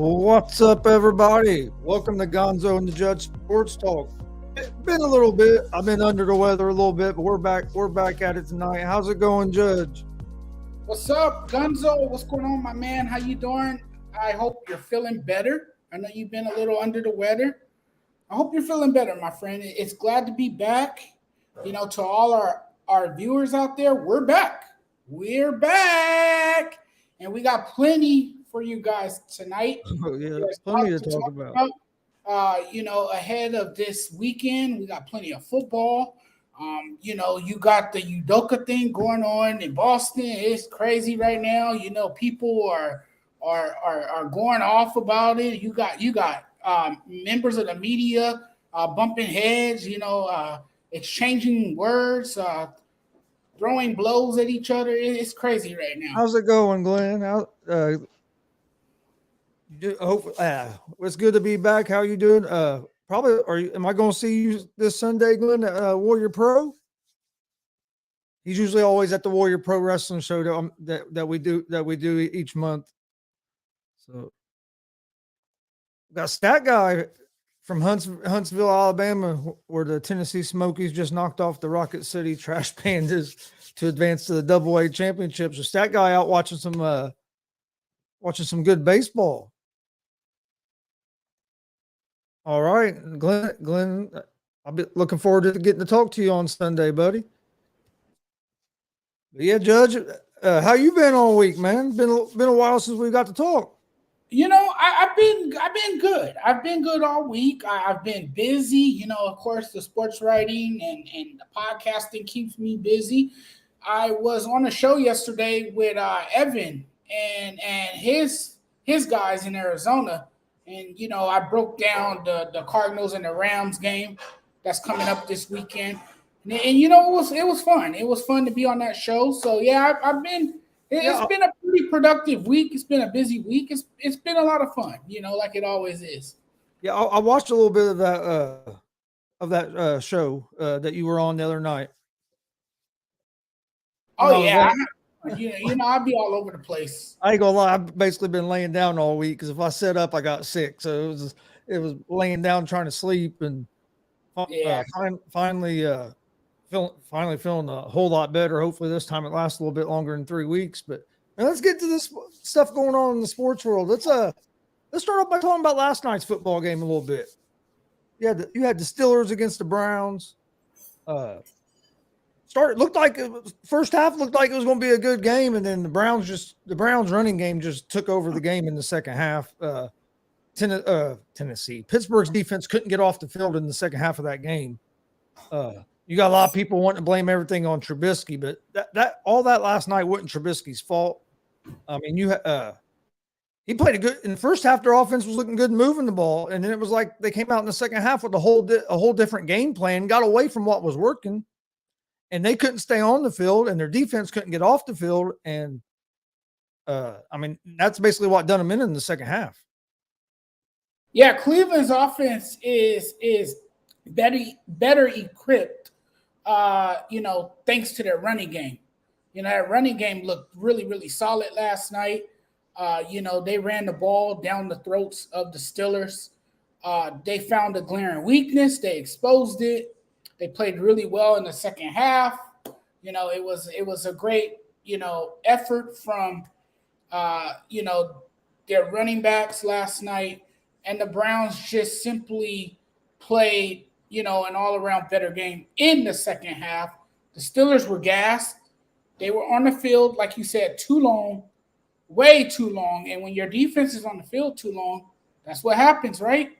What's up, everybody? Welcome to Gonzo and the Judge Sports Talk. It's been a little bit. I've been under the weather a little bit, but we're back. We're back at it tonight. How's it going, Judge? What's up, Gonzo? What's going on, my man? How you doing? I hope you're feeling better. I know you've been a little under the weather. I hope you're feeling better, my friend. It's glad to be back. To all our viewers out there, we're back. We're back, and we got plenty for you guys tonight. Oh yeah, There's plenty to lots to talk talk about. about. Ahead of this weekend, we got plenty of football. You got the Udoka thing going on in Boston. It's crazy right now. People are going off about it. You got members of the media bumping heads. Exchanging words, throwing blows at each other. It's crazy right now. How's it going, Glenn? It's good to be back. How you doing? Probably. Am I going to see you this Sunday, Glenn? At Warrior Pro. He's usually always at the Warrior Pro Wrestling show that we do each month. So, got Stat Guy from Huntsville, Alabama, where the Tennessee Smokies just knocked off the Rocket City Trash Pandas to advance to the Double A championship. So Stat Guy out watching some good baseball. All right, Glenn, I'll be looking forward to getting to talk to you on Sunday, buddy. But yeah, Judge, how you been all week, man? Been a while since we got to talk. I've been good. I've been good all week. I've been busy. Of course, the sports writing and the podcasting keeps me busy. I was on a show yesterday with Evan and his guys in Arizona, and I broke down the Cardinals and the Rams game that's coming up this weekend. And it was fun. It was fun to be on that show. So yeah, I've been. It's been a pretty productive week. It's been a busy week. It's been a lot of fun, like it always is. Yeah, I watched a little bit of that show that you were on the other night. Oh yeah, I'll be all over the place. I ain't gonna lie, I've basically been laying down all week because if I sat up, I got sick. So it was laying down trying to sleep, and finally feeling a whole lot better. Hopefully this time it lasts a little bit longer than 3 weeks. But let's get to this stuff going on in the sports world. Let's start off by talking about last night's football game a little bit. You had the Steelers against the Browns. First half looked like it was going to be a good game, and then the Browns running game just took over the game in the second half. Pittsburgh's defense couldn't get off the field in the second half of that game. You got a lot of people wanting to blame everything on Trubisky, but all that last night wasn't Trubisky's fault. I mean, he played a good in the first half. Their offense was looking good, moving the ball, and then it was like they came out in the second half with a whole different game plan, got away from what was working, and they couldn't stay on the field, and their defense couldn't get off the field, and that's basically what done them in the second half. Yeah, Cleveland's offense is better equipped. Thanks to their running game. That running game looked really, really solid last night. They ran the ball down the throats of the Steelers. They found a glaring weakness. They exposed it. They played really well in the second half. It was a great, effort from, their running backs last night. And the Browns just simply played an all-around better game in the second half. The Steelers were gassed. They were on the field, like you said, too long, way too long. And when your defense is on the field too long, that's what happens, right?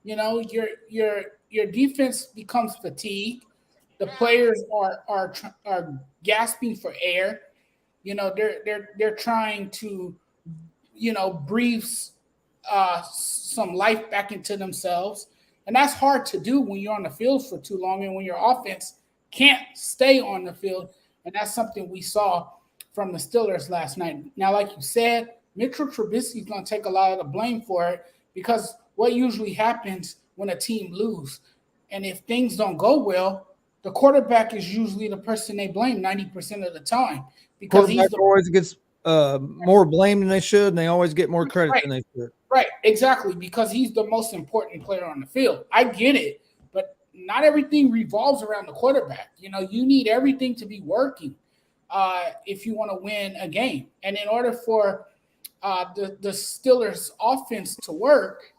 Your defense becomes fatigued. The players are gasping for air. They're trying to, breathe some life back into themselves. And that's hard to do when you're on the field for too long and when your offense can't stay on the field. And that's something we saw from the Steelers last night. Now, like you said, Mitchell Trubisky is going to take a lot of the blame for it because what usually happens when a team loses, and if things don't go well, the quarterback is usually the person they blame 90% of the time because more blame than they should, and they always get more credit Right. than they should. Right, exactly, because he's the most important player on the field. I get it, but not everything revolves around the quarterback. You know, you need everything to be working if you want to win a game. And in order for the Steelers' offense to work,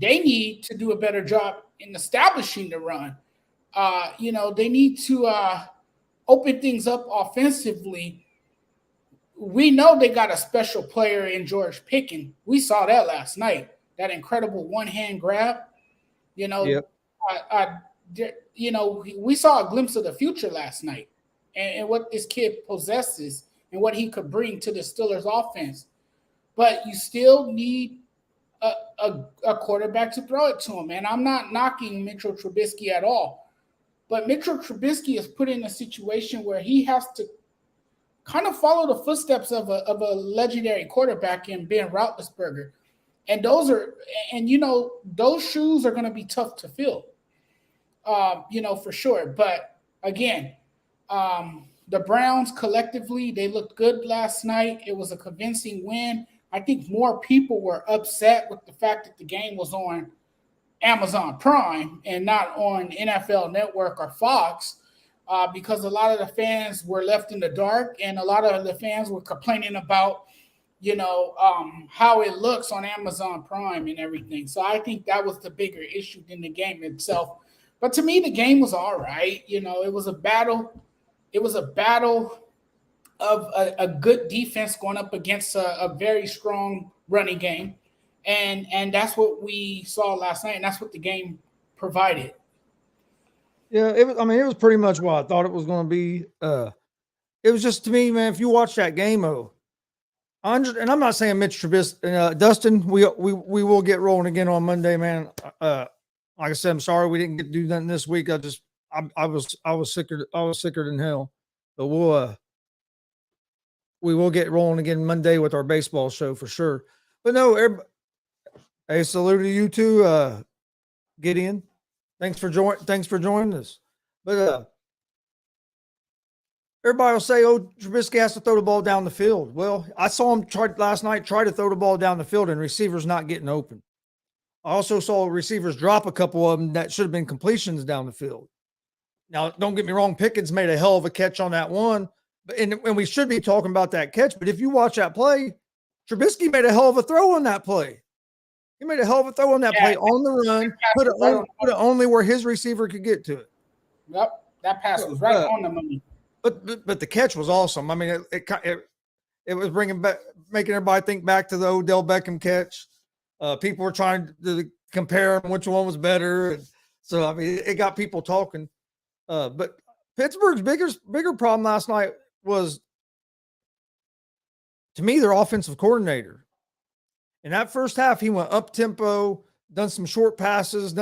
they need to do a better job in establishing the run. They need to open things up offensively. We know they got a special player in George Pickens. We saw that last night. That incredible one-hand grab. You know, Yep. we saw a glimpse of the future last night, and what this kid possesses and what he could bring to the Steelers offense. But you still need a quarterback to throw it to him. And I'm not knocking Mitchell Trubisky at all. But Mitchell Trubisky is put in a situation where he has to kind of follow the footsteps of a legendary quarterback in Ben Roethlisberger. And those shoes are going to be tough to fill, for sure. But again, the Browns collectively, they looked good last night. It was a convincing win. I think more people were upset with the fact that the game was on Amazon Prime and not on NFL Network or Fox, because a lot of the fans were left in the dark, and a lot of the fans were complaining about, how it looks on Amazon Prime and everything. So I think that was the bigger issue than the game itself. But to me, the game was all right. It was a battle. It was a battle of a good defense going up against a very strong running game. And that's what we saw last night, and that's what the game provided. Yeah, it was pretty much what I thought it was going to be. It was just, to me, man, if you watch that game, and I'm not saying Mitch Trubisky, Dustin, we will get rolling again on Monday, man. Like I said, I'm sorry we didn't get to do that this week. I was sicker than hell, but we will get rolling again Monday with our baseball show for sure. But no, hey, salute to you too, Gideon. Thanks for joining us. But everybody will say, "Oh, Trubisky has to throw the ball down the field." Well, I saw him try to throw the ball down the field, and receivers not getting open. I also saw receivers drop a couple of them that should have been completions down the field. Now, don't get me wrong, Pickens made a hell of a catch on that one, and we should be talking about that catch. But if you watch that play, Trubisky made a hell of a throw on that play. He made a hell of a throw on that play on the run, put it only where his receiver could get to it. Yep, that pass was right on the money. But the catch was awesome. I mean, it was making everybody think back to the Odell Beckham catch. People were trying to compare which one was better, and so I mean, it got people talking. But Pittsburgh's bigger problem last night was, to me, their offensive coordinator. In that first half, he went up tempo, done some short passes,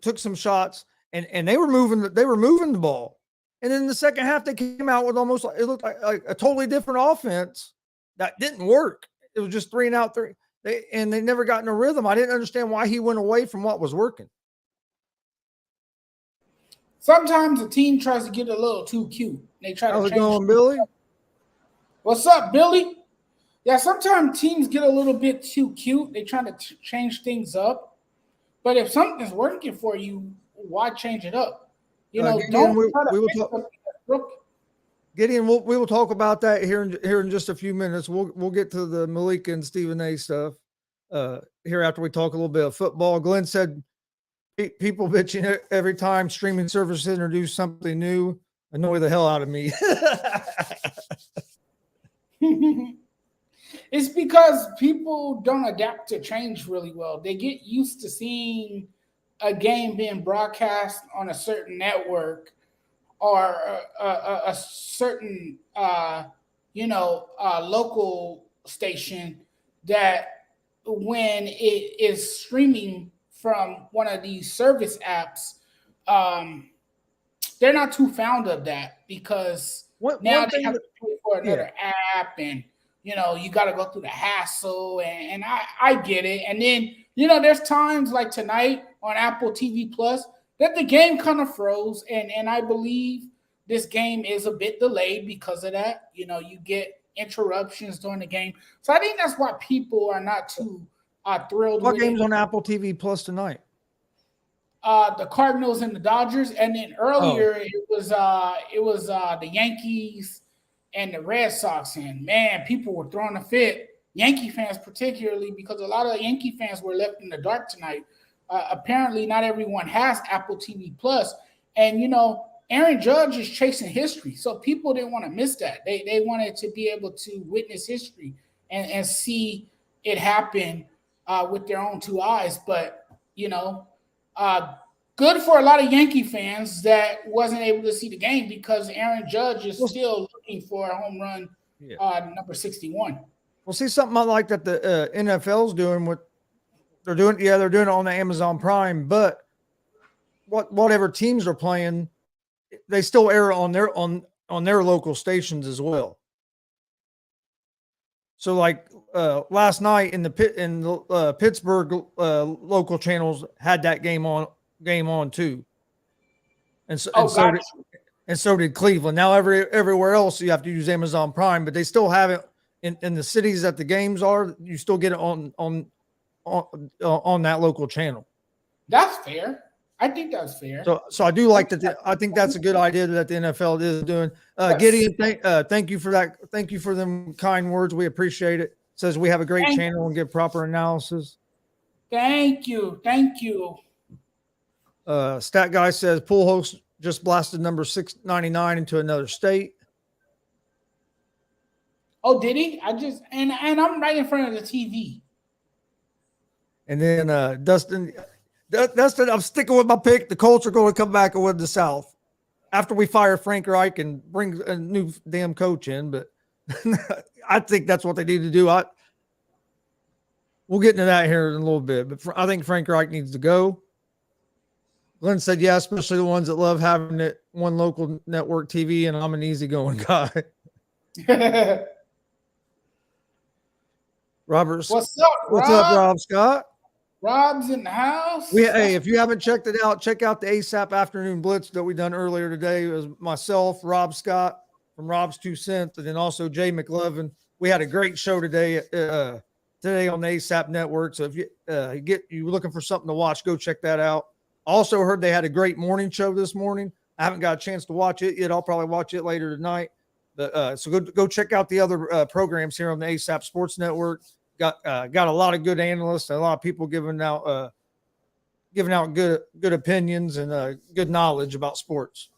took some shots, and they were moving the ball. And then in the second half, they came out with it looked like a totally different offense that didn't work. It was just 3 and out, 3. They never got in a rhythm. I didn't understand why he went away from what was working. Sometimes the team tries to get a little too cute. They try to How's it change. going, Billy? What's up, Billy? Yeah, sometimes teams get a little bit too cute. They try to change things up. But if something's working for you, why change it up? Gideon, don't we try to will fix talk. something that's broken. Gideon, we will talk about that here in just a few minutes. We'll get to the Malik and Stephen A stuff here after we talk a little bit of football. Glenn said people bitching every time streaming services introduce something new annoy the hell out of me. It's because people don't adapt to change really well. They get used to seeing a game being broadcast on a certain network or a certain local station, that when it is streaming from one of these service apps, they're not too fond of that, because now they have to pay for another app, and you got to go through the hassle, and I get it. And then there's times like tonight on Apple TV Plus that the game kind of froze, and I believe this game is a bit delayed because of that. You get interruptions during the game. So I think that's why people are not too thrilled What with game's it. on Apple TV Plus tonight? The Cardinals and the Dodgers, and then earlier it was the Yankees and the Red Sox. And man, people were throwing a fit. Yankee fans particularly, because a lot of Yankee fans were left in the dark tonight. Apparently, not everyone has Apple TV Plus, and Aaron Judge is chasing history, so people didn't want to miss that. They wanted to be able to witness history and see it happen with their own two eyes. But good for a lot of Yankee fans that wasn't able to see the game, because Aaron Judge is still looking for a home run, number 61. Well, see, something I like that the NFL's doing what they're doing. Yeah, they're doing it on the Amazon Prime, but whatever teams are playing, they still air on their local stations as well. So, like last night in the Pittsburgh local channels had that game on too, and so did Cleveland. Now everywhere else you have to use Amazon Prime, but they still have it in the cities that the games are. You still get it on that local channel. That's fair. I think that's fair. So I do like that. I think that's a good idea that the NFL is doing. Yes. Gideon, thank you for that. Thank you for them kind words. We appreciate it. Says we have a great channel and give proper analysis. Thank you. Stat guy says pool host just blasted number 699 into another state. Oh, did he? And I'm right in front of the TV. And then Dustin, I'm sticking with my pick. The Colts are going to come back and win the South after we fire Frank Reich and bring a new damn coach in. But I think that's what they need to do. We'll get into that here in a little bit. But I think Frank Reich needs to go. Glenn said, yeah, especially the ones that love having it one local network TV, and I'm an easygoing guy. Robert, what's up, Rob Scott? Rob's in the house. Hey, if you haven't checked it out, check out the ASAP Afternoon Blitz that we done earlier today. It was myself, Rob Scott from Rob's 2 Cents, and then also Jay McLevin. We had a great show today on the ASAP Network. So if you looking for something to watch, go check that out. Also heard they had a great morning show this morning. I haven't got a chance to watch it yet. I'll probably watch it later tonight. But so go check out the other programs here on the ASAP Sports Network. Got a lot of good analysts and a lot of people giving out good opinions and good knowledge about sports.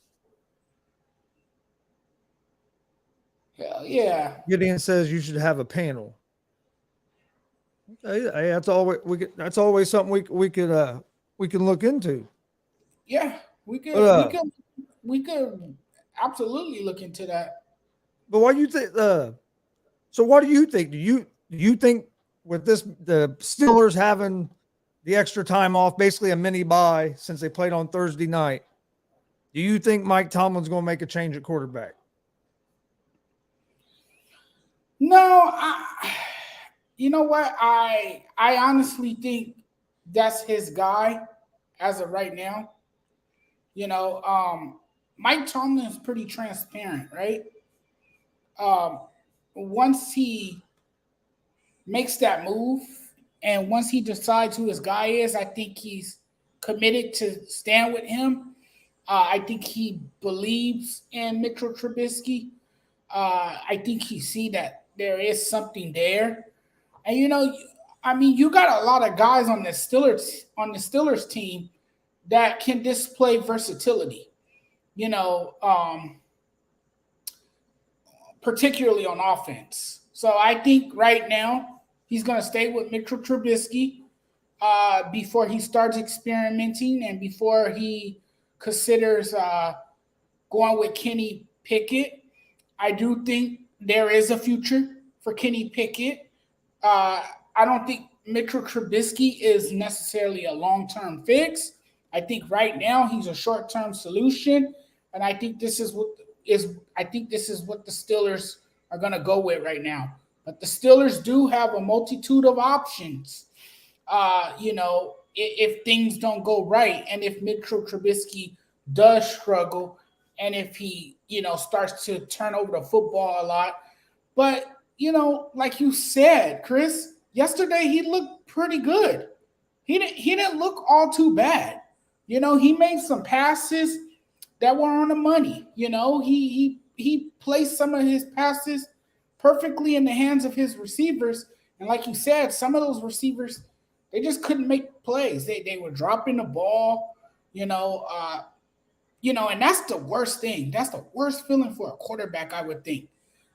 Hell yeah. Gideon says you should have a panel. Hey, that's always something we could look into. Yeah, we could absolutely look into that. But what do you think? So what do you think? Do you think with the Steelers having the extra time off, basically a mini bye since they played on Thursday night, do you think Mike Tomlin's going to make a change at quarterback? No, you know what? I honestly think that's his guy as of right now. Mike Tomlin is pretty transparent, right? Once he makes that move and once he decides who his guy is, I think he's committed to stand with him. I think he believes in Mitchell Trubisky. I think he see that there is something there. And, you got a lot of guys on the Steelers team that can display versatility, particularly on offense. So I think right now he's going to stay with Mitchell Trubisky before he starts experimenting and before he considers going with Kenny Pickett. I do think there is a future for Kenny Pickett. I don't think Mitchell Trubisky is necessarily a long-term fix. I think right now he's a short-term solution, and I think this is what the Steelers are going to go with right now. But the Steelers do have a multitude of options. If things don't go right, and if Mitchell Trubisky does struggle, and if he starts to turn over the football a lot, But, like you said, Chris, yesterday he looked pretty good. He didn't look all too bad. He made some passes that were on the money. He placed some of his passes perfectly in the hands of his receivers. And like you said, some of those receivers, they just couldn't make plays. They were dropping the ball, and that's the worst thing. That's the worst feeling for a quarterback, I would think,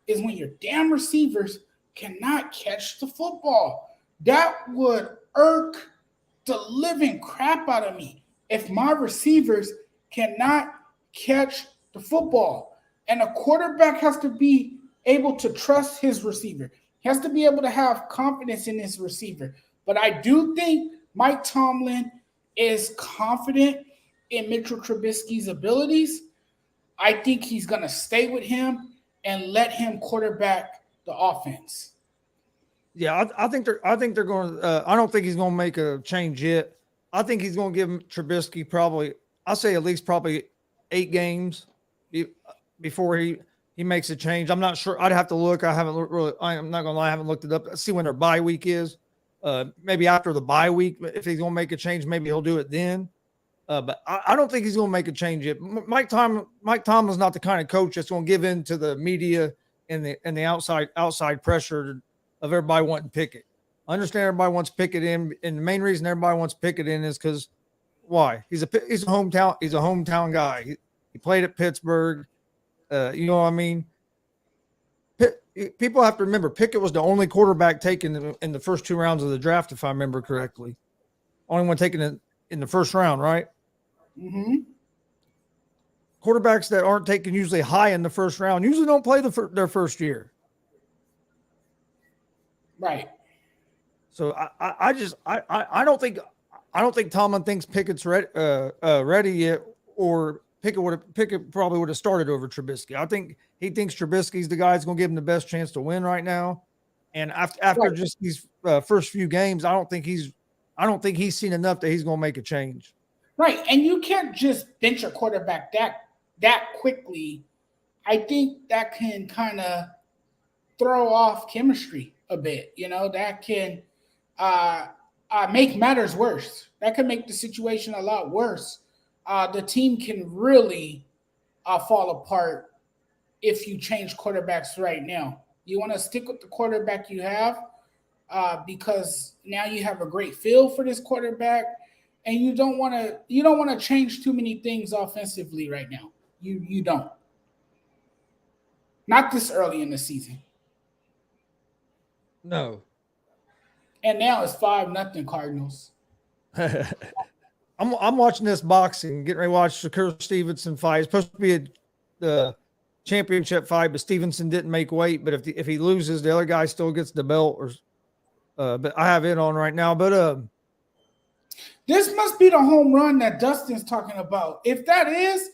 is when your damn receivers cannot catch the football. That would irk the living crap out of me if my receivers cannot catch the football. And a quarterback has to be able to trust his receiver. He has to be able to have confidence in his receiver. But I do think Mike Tomlin is confident in Mitchell Trubisky's abilities. I think he's going to stay with him and let him quarterback the offense. Yeah, I think they're going. I don't think he's going to make a change yet. I think he's going to give Trubisky probably. I say at least probably 8 games before he makes a change. I'm not sure. I'd have to look. I haven't really. I'm not going to lie. I haven't looked it up. Let's see when their bye week is. Maybe after the bye week, if he's going to make a change, maybe he'll do it then. But I don't think he's going to make a change yet. Mike Tomlin's not the kind of coach that's going to give in to the media and the outside pressure of everybody wanting Pickett. I understand everybody wants Pickett in, and the main reason everybody wants Pickett in is because why? He's a hometown guy. He played at Pittsburgh. You know what I mean? People have to remember Pickett was the only quarterback taken in the first 2 rounds of the draft, if I remember correctly. Only one taken in the first round, right? Mm-hmm. Quarterbacks that aren't taken usually high in the first round usually don't play their first year. Right. So I don't think Tomlin thinks Pickett's ready yet, or Pickett probably would have started over Trubisky. I think he thinks Trubisky's the guy that's going to give him the best chance to win right now. And after just these first few games, I don't think he's seen enough that he's going to make a change. Right, and you can't just bench a quarterback that quickly. I think that can kind of throw off chemistry a bit. That can make matters worse. That can make the situation a lot worse. The team can really fall apart if you change quarterbacks right now. You want to stick with the quarterback you have because now you have a great feel for this quarterback, and you don't want to change too many things offensively right now. You don't. Not this early in the season. No. And now it's 5-0 Cardinals. I'm watching this boxing, getting ready to watch Shakur Stevenson fight. It's supposed to be the championship fight, but Stevenson didn't make weight. But if he loses, the other guy still gets the belt. But I have it on right now. But this must be the home run that Dustin's talking about. If that is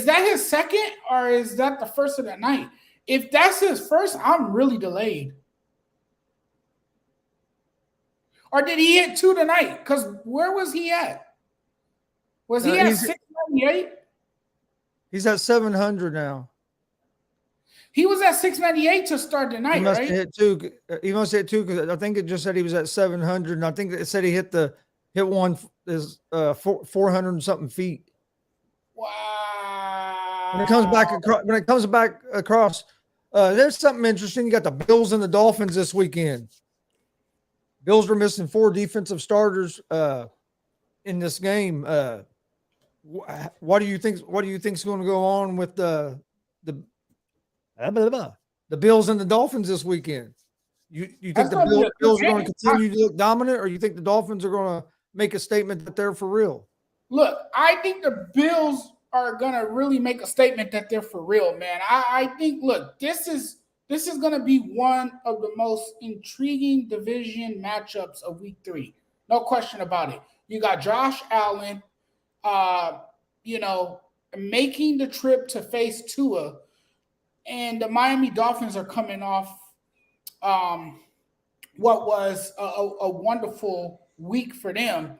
that his second, or is that the first of the night? If that's his first, I'm really delayed. Or did he hit 2 tonight? Because where was he at? Was he at 698? He's at 700 now. He was at 698 to start the night, he must right? Have hit 2. He must have hit 2 because I think it just said he was at 700, and I think it said he hit one is 400 and something feet. Wow. When it comes back across, there's something interesting. You got the Bills and the Dolphins this weekend. Bills were missing 4 defensive starters in this game. What do you think is going to go on with the Bills and the Dolphins this weekend? You think the Bills are going to continue to look dominant, or you think the Dolphins are going to make a statement that they're for real? Look, I think the Bills are going to really make a statement that they're for real, man. I think, look, this is going to be one of the most intriguing division matchups of Week 3. No question about it. You got Josh Allen, making the trip to face Tua, and the Miami Dolphins are coming off what was a wonderful week for them.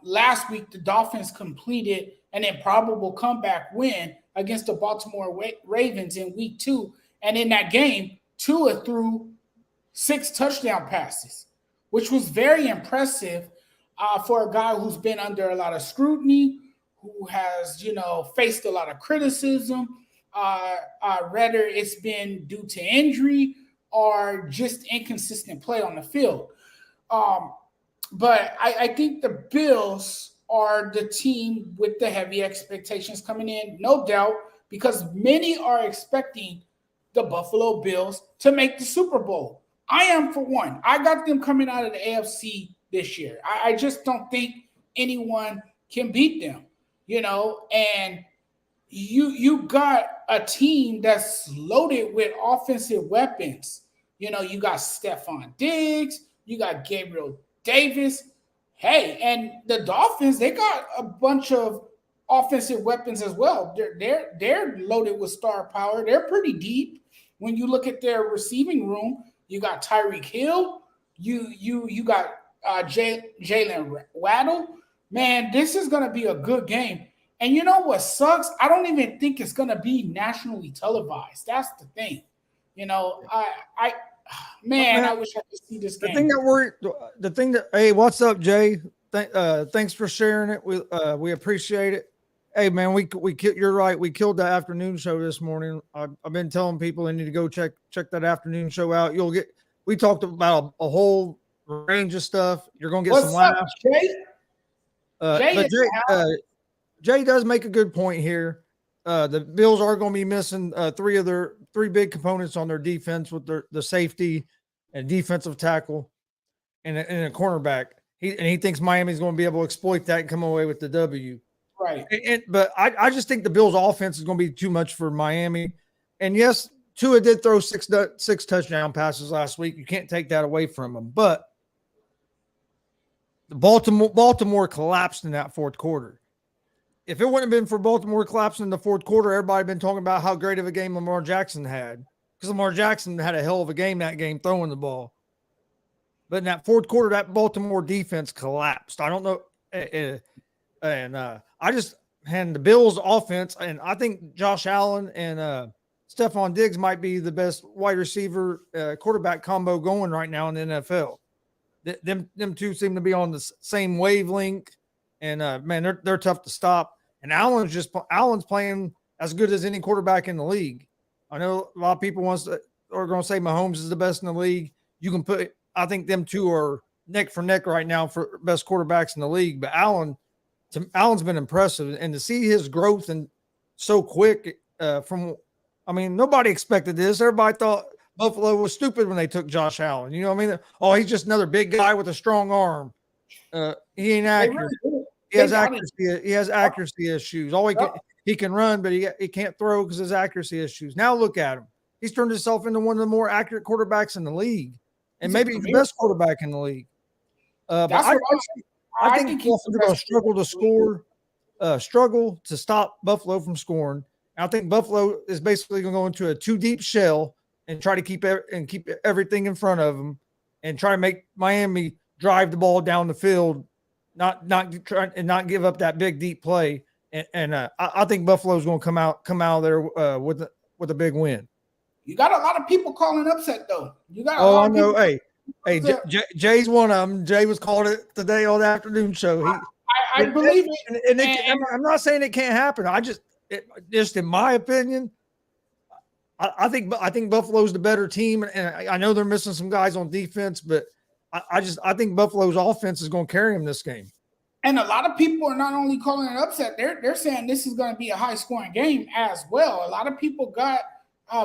Last week, the Dolphins completed an improbable comeback win against the Baltimore Ravens in Week 2, And in that game, Tua threw 6 touchdown passes, which was very impressive for a guy who's been under a lot of scrutiny, who has, faced a lot of criticism, whether it's been due to injury or just inconsistent play on the field. But I think the Bills are the team with the heavy expectations coming in, no doubt, because many are expecting the Buffalo Bills to make the Super Bowl. I am for one. I got them coming out of the AFC this year. I just don't think anyone can beat them, and you got a team that's loaded with offensive weapons. You got Stephon Diggs, you got Gabriel Davis. Hey, and the Dolphins, they got a bunch of offensive weapons as well. They're loaded with star power. They're pretty deep. When you look at their receiving room, you got Tyreek Hill, you got Jalen Waddle. Man, this is going to be a good game. And you know what sucks? I don't even think it's going to be nationally televised. That's the thing. I wish I could see this game. Hey, what's up, Jay? Thanks for sharing it. We appreciate it. Hey, man, you're right. We killed the afternoon show this morning. I've been telling people they need to go check that afternoon show out. We talked about a whole range of stuff. You're going to get some laughs. Jay does make a good point here. The Bills are going to be missing three big components on their defense with the safety and defensive tackle and a cornerback. He thinks Miami's going to be able to exploit that and come away with the W. Right. But I just think the Bills' offense is going to be too much for Miami. And yes, Tua did throw six touchdown passes last week. You can't take that away from him. But the Baltimore collapsed in that fourth quarter. If it wouldn't have been for Baltimore collapsing in the fourth quarter, everybody had been talking about how great of a game Lamar Jackson had. Because Lamar Jackson had a hell of a game that game throwing the ball. But in that fourth quarter, that Baltimore defense collapsed. I don't know. And the Bills offense, and I think Josh Allen and Stephon Diggs might be the best wide receiver quarterback combo going right now in the NFL. Them two seem to be on the same wavelength, and man, they're tough to stop. And Allen's playing as good as any quarterback in the league. I know a lot of people are going to say Mahomes is the best in the league. I think them two are neck for neck right now for best quarterbacks in the league. But Allen's been impressive, and to see his growth and so quick nobody expected this. Everybody thought Buffalo was stupid when they took Josh Allen. You know what I mean? Oh, he's just another big guy with a strong arm. He ain't accurate. He has accuracy issues. He can run, but he can't throw because his accuracy issues. Now look at him. He's turned himself into one of the more accurate quarterbacks in the league, and maybe he's the best quarterback in the league. But I think Buffalo's going to struggle to stop Buffalo from scoring. I think Buffalo is basically going to go into a too deep shell and try to keep everything in front of them, and try to make Miami drive the ball down the field, not give up that big deep play. And I think Buffalo's going to come out of there with a big win. You got a lot of people calling upset though. I know. Hey, Jay's one of them. Jay was called it today on the afternoon show. I believe it. I'm not saying it can't happen. Just in my opinion, I think Buffalo's the better team, and I know they're missing some guys on defense, but I think Buffalo's offense is going to carry them this game. And a lot of people are not only calling it upset; they're saying this is going to be a high scoring game as well. A lot of people got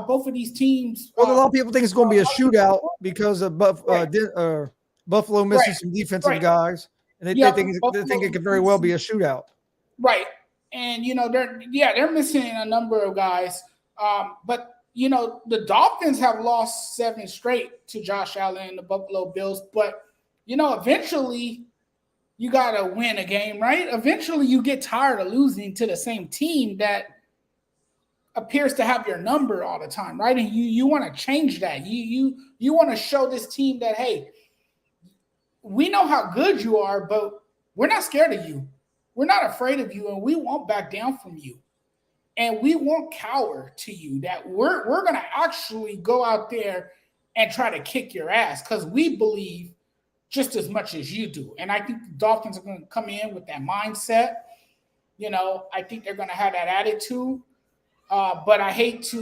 both of these teams. Well, a lot of people think it's going to be a shootout because of Buffalo missing some defensive guys, and they think it could very well be a shootout. Right, and they're missing a number of guys, but the Dolphins have lost 7 straight to Josh Allen and the Buffalo Bills, but eventually you got to win a game, right? Eventually you get tired of losing to the same team that appears to have your number all the time, right? And you want to change that. You want to show this team that, hey, we know how good you are, but we're not scared of you. We're not afraid of you, and we won't back down from you. and we won't cower to you. That we're gonna actually go out there and try to kick your ass because we believe just as much as you do. And I think the Dolphins are going to come in with that mindset. I think they're going to have that attitude. But I hate to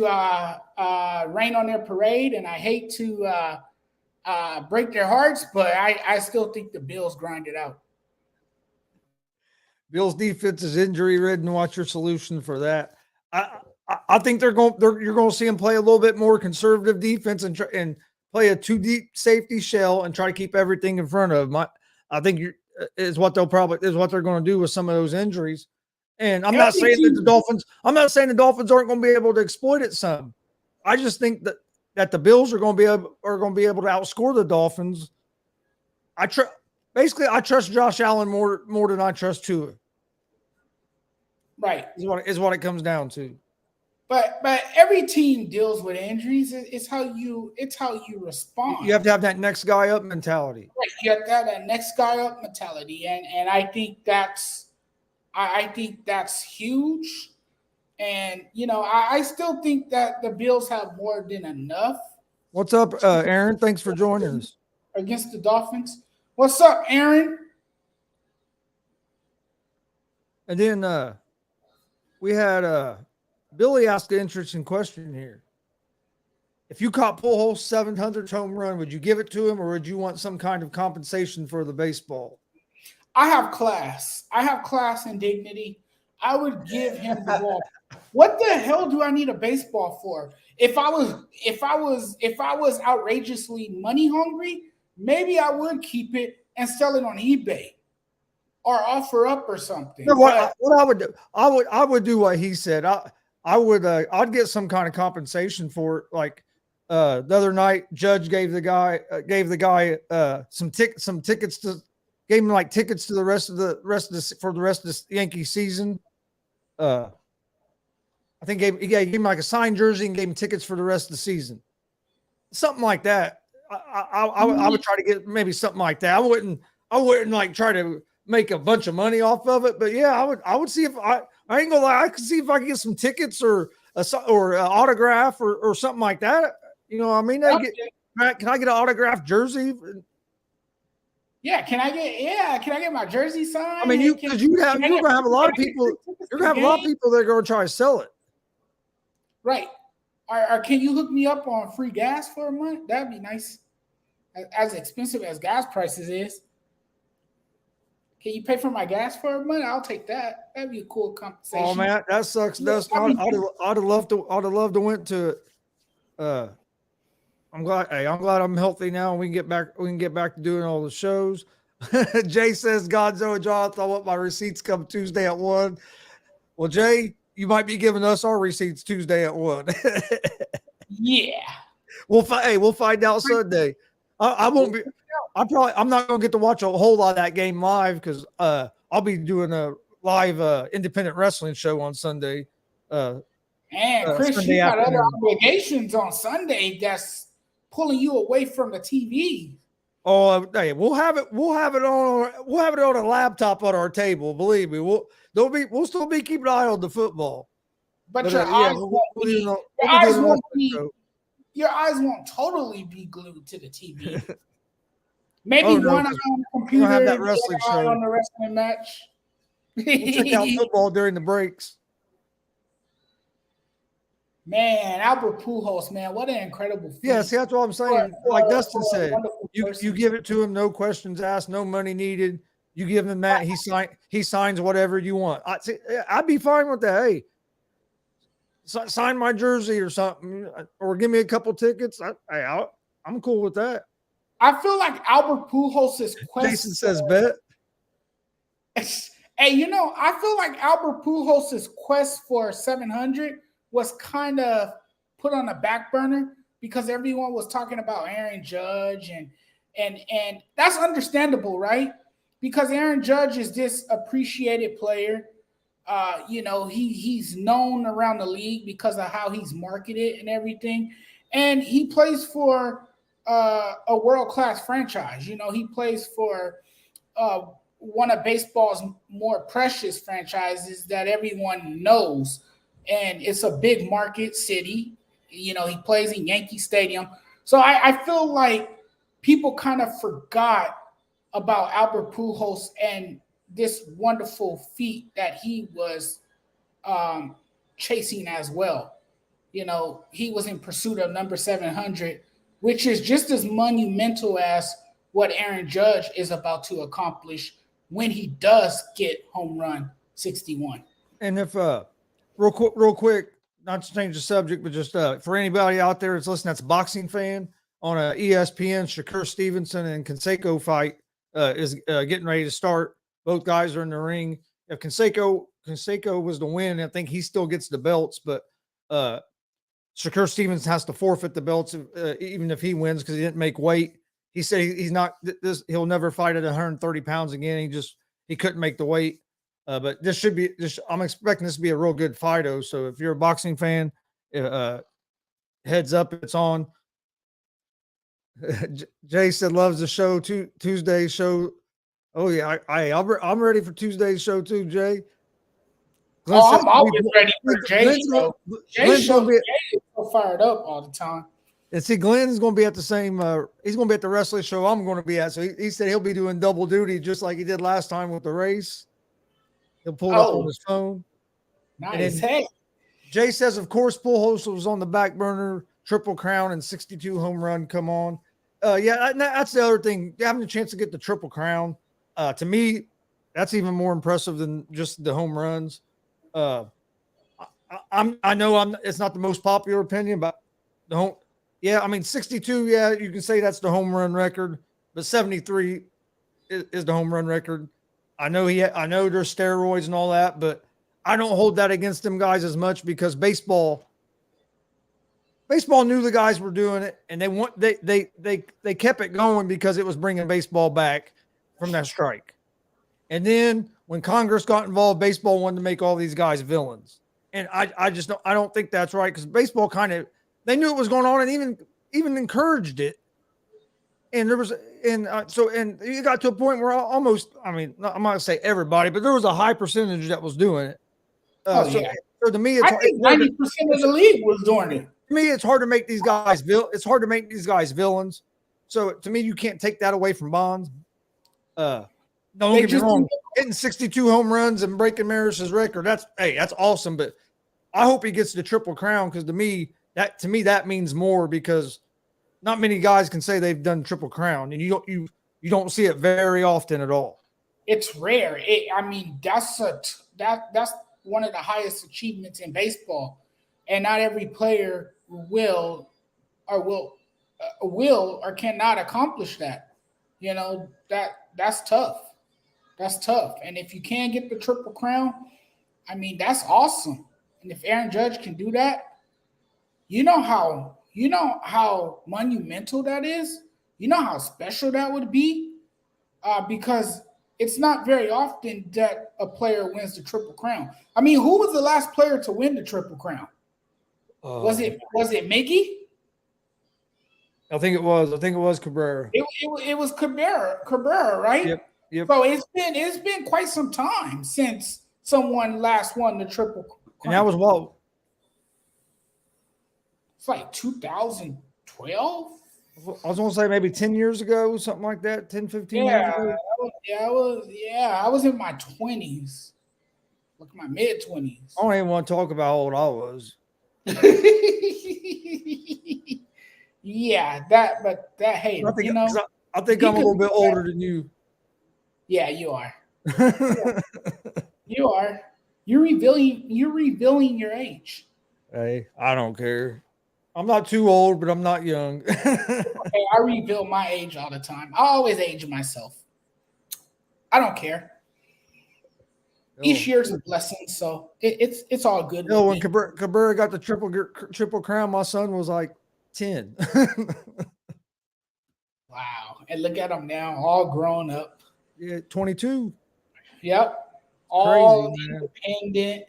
rain on their parade, and I hate to break their hearts, but I still think the Bills grind it out. Bills defense is injury ridden. What's your solution for that? I think you're going to see them play a little bit more conservative defense and play a too deep safety shell and try to keep everything in front of them. I think is what they're going to do with some of those injuries. And I'm not saying the Dolphins aren't going to be able to exploit it some. I just think that the Bills are going to be able to outscore the Dolphins. I trust Josh Allen more than I trust Tua. Right. Is what it comes down to. But every team deals with injuries. It's how you respond. You have to have that next guy up mentality. Right. You have to have that next guy up mentality, and I think that's huge. And I still think that the Bills have more than enough. What's up, Aaron? Thanks for joining us against the Dolphins. What's up, Aaron? And then we had Billy asked an interesting question here. If you caught Pujols' 700th home run, would you give it to him, or would you want some kind of compensation for the baseball? I have class. I have class and dignity. I would give him the ball. What the hell do I need a baseball for? If I was outrageously money hungry, maybe I would keep it and sell it on eBay or offer up or something. No, what I would do, I would do what he said. I'd get some kind of compensation for it. Like the other night, Judge gave the guy some tickets to gave him like tickets to the rest of the Yankee season. I think he gave him like a signed jersey and gave him tickets for the rest of the season. Something like that. I would try to get maybe something like that. I wouldn't like try to make a bunch of money off of it, but yeah, I would see if I ain't gonna lie, I could see if I could get some tickets or an autograph or something like that. You know what I mean? Can I get an autographed jersey? Yeah, can I get my jersey signed? I mean, you're gonna have a lot of people. You're gonna have a lot of people that are gonna try to sell it. Right. Or can you hook me up on free gas for a month? That'd be nice. As expensive as gas prices is. Can you pay for my gas for a month? I'll take that. That'd be a cool compensation. Oh man, that sucks. I'd have loved to went to it. I'm glad I'm healthy now and we can get back to doing all the shows. Jay says Gonzo and Jonathan, I want my receipts come Tuesday at 1. Well, Jay, you might be giving us our receipts Tuesday at 1. Yeah. We'll find out Sunday. I'm not gonna get to watch a whole lot of that game live because I'll be doing a live independent wrestling show on Sunday. And Chris, Sunday you got afternoon. other obligations on Sunday that's pulling you away from the TV. Oh, hey, we'll have it on a laptop on our table. Believe me, we'll still be keeping an eye on the football. But your eyes won't totally be glued to the TV. Maybe one eye on the computer, have that wrestling show on the wrestling match. We'll check out football during the breaks. Man, Albert Pujols, man, what an incredible feat. Yeah, see, that's what I'm saying. Like Dustin said, you give it to him, no questions asked, no money needed. You give him that, he signs whatever you want. I'd be fine with that. Hey, sign my jersey or something, or give me a couple tickets. I'm cool with that. I feel like Albert Pujols' quest. Jason says bet. Hey, I feel like Albert Pujols' quest for 700 was kind of put on the back burner because everyone was talking about Aaron Judge and that's understandable, right? Because Aaron Judge is this appreciated player. He's known around the league because of how he's marketed and everything. And he plays for a world-class franchise. He plays for one of baseball's more precious franchises that everyone knows. and it's a big market city. You know, he plays in Yankee Stadium. So I feel like people kind of forgot about Albert Pujols and this wonderful feat that he was um, chasing as well. You know, he was in pursuit of number 700, which is just as monumental as what Aaron Judge is about to accomplish when he does get home run 61. And if real quick, not to change the subject, but just for anybody out there that's listening, that's a boxing fan on a ESPN, Shakur Stevenson and Canseco fight is getting ready to start. Both guys are in the ring. If Canseco was to win, I think he still gets the belts, but Shakur Stevens has to forfeit the belts even if he wins because he didn't make weight. He said he's not this. He'll never fight at 130 pounds again. He couldn't make the weight. But this should be. I'm expecting this to be a real good fight. So if you're a boxing fan, heads up, it's on. Jay said loves the show. Tuesday show. Oh yeah, I'm ready for Tuesday's show too, Jay. Glenn I'm always ready for Jay's show. Jay's show is so fired up all the time. And see, Glenn's going to be at the same. He's going to be at the wrestling show I'm going to be at. So he said he'll be doing double duty just like he did last time with the race. He'll pull it up on his phone. Nice. Hey. Jay says, of course, Pujols was on the back burner, Triple Crown and 62 home run. Come on. Yeah, that's the other thing. Having a chance to get the Triple Crown, to me, that's even more impressive than just the home runs. I know it's not the most popular opinion, but yeah, I mean 62. Yeah, you can say that's the home run record, but 73 is the home run record. I know there's steroids and all that, but I don't hold that against them guys as much because baseball knew the guys were doing it, and they kept it going because it was bringing baseball back from that strike. And then when Congress got involved, baseball wanted to make all these guys villains. And I don't think that's right because baseball they knew it was going on and even encouraged it. And there was, and you got to a point where almost, I mean, I'm not going to say everybody, but there was a high percentage that was doing it. So to me, I think 90% of the league was doing it. To me, it's hard to make these guys villains. So to me, you can't take that away from Bonds. Don't get me wrong. Hitting 62 home runs and breaking Maris's record, that's awesome. But I hope he gets the Triple Crown because to me that means more because not many guys can say they've done Triple Crown, and you don't see it very often at all. It's rare. I mean, that's one of the highest achievements in baseball, and not every player will or cannot accomplish that. You know, that's tough. That's tough. And if you can get the Triple Crown, I mean, that's awesome. And if Aaron Judge can do that, you know how monumental that is? You know how special that would be? Because it's not very often that a player wins the Triple Crown. I mean, who was the last player to win the Triple Crown? Was it Mickey? I think it was Cabrera. It was Cabrera, right? Yep. So it's been quite some time since someone last won the Triple Crown. And that was what? It's like 2012. I was going to say maybe 10 years ago, something like that, 10, 15 years ago. I was in my 20s, like my mid-20s. I don't even want to talk about how old I was. Yeah, hey, I think I'm a little bit older than you. Yeah, you are. You are. You're revealing your age. Hey, I don't care. I'm not too old, but I'm not young. Okay, I reveal my age all the time. I always age myself. I don't care. Each year's a blessing, so it's all good. When Cabrera got the triple crown, my son was like 10. Wow. And look at him now, all grown up. Yeah, 22. Yep. All independent.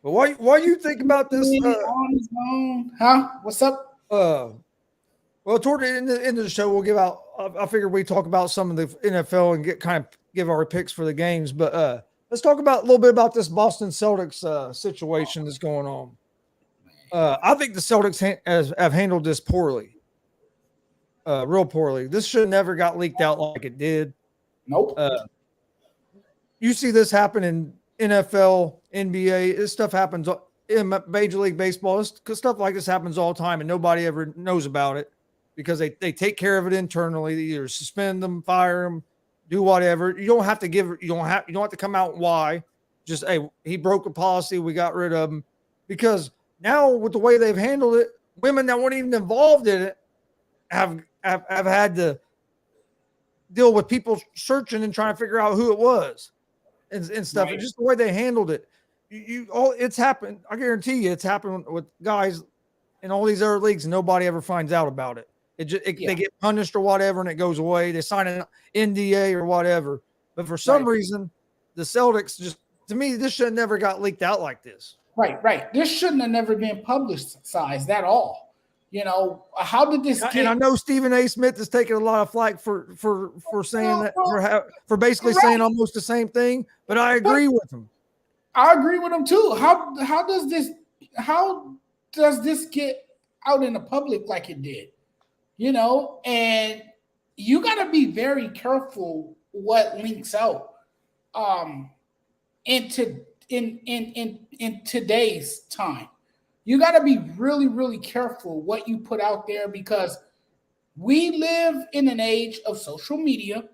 But why you think about this? On his own. Huh? What's up? Well, toward the end of the show, we'll give out. I figured we talk about some of the NFL and give our picks for the games. But Let's talk about a little bit about this Boston Celtics situation that's going on. I think the Celtics have handled this poorly, real poorly. This should have never got leaked out like it did. Nope. You see this happen in NFL, NBA. This stuff happens in Major League Baseball. Stuff like this happens all the time, and nobody ever knows about it because they take care of it internally. They either suspend them, fire them, do whatever. You don't have to you don't have to come out why. Just, hey, he broke a policy, we got rid of him. Because now with the way they've handled it, women that weren't even involved in it have had to deal with people searching and trying to figure out who it was and stuff. Right. And just the way they handled it. It's happened. I guarantee you it's happened with guys in all these other leagues and nobody ever finds out about it. They get punished or whatever and it goes away. They sign an NDA or whatever. But for some reason, the Celtics to me, this should have never got leaked out like this. Right. This shouldn't have never been publicized at all. You know, how did this And I know Stephen A. Smith is taking a lot of flack for saying that, for basically saying almost the same thing, but I agree with him. I agree with him too. How does this get out in the public like it did? You know, and you got to be very careful what links out. In today's time, you got to be really, really careful what you put out there because we live in an age of social media.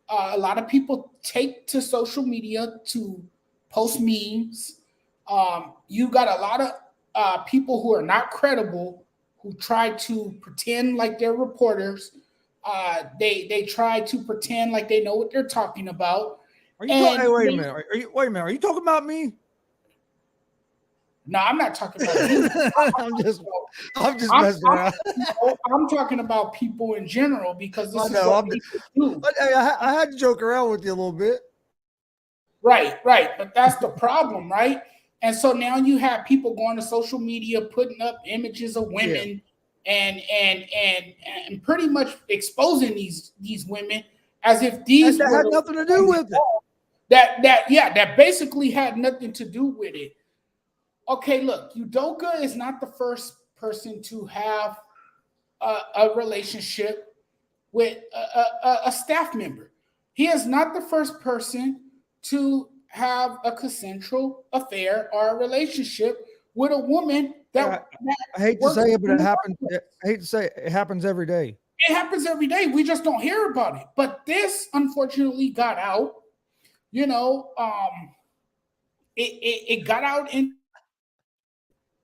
A lot of people take to social media to post memes. You got a lot of people who are not credible who try to pretend like they're reporters. They try to pretend like they know what they're talking about. Wait a minute. Are you talking about me? No, I'm not talking about you. I'm just messing around. I'm talking about people in general because this is what people do. But I had to joke around with you a little bit. Right. But that's the problem, right? And so now you have people going to social media, putting up images of women and pretty much exposing these women as if these that had nothing to do with it. That basically had nothing to do with it. Okay, look, Udoka is not the first person to have a relationship with a staff member. He is not the first person to have a consensual affair or a relationship with a woman that I hate to say it, but it happens. I hate to say it happens every day. It happens every day. We just don't hear about it. But this unfortunately got out. You know, it got out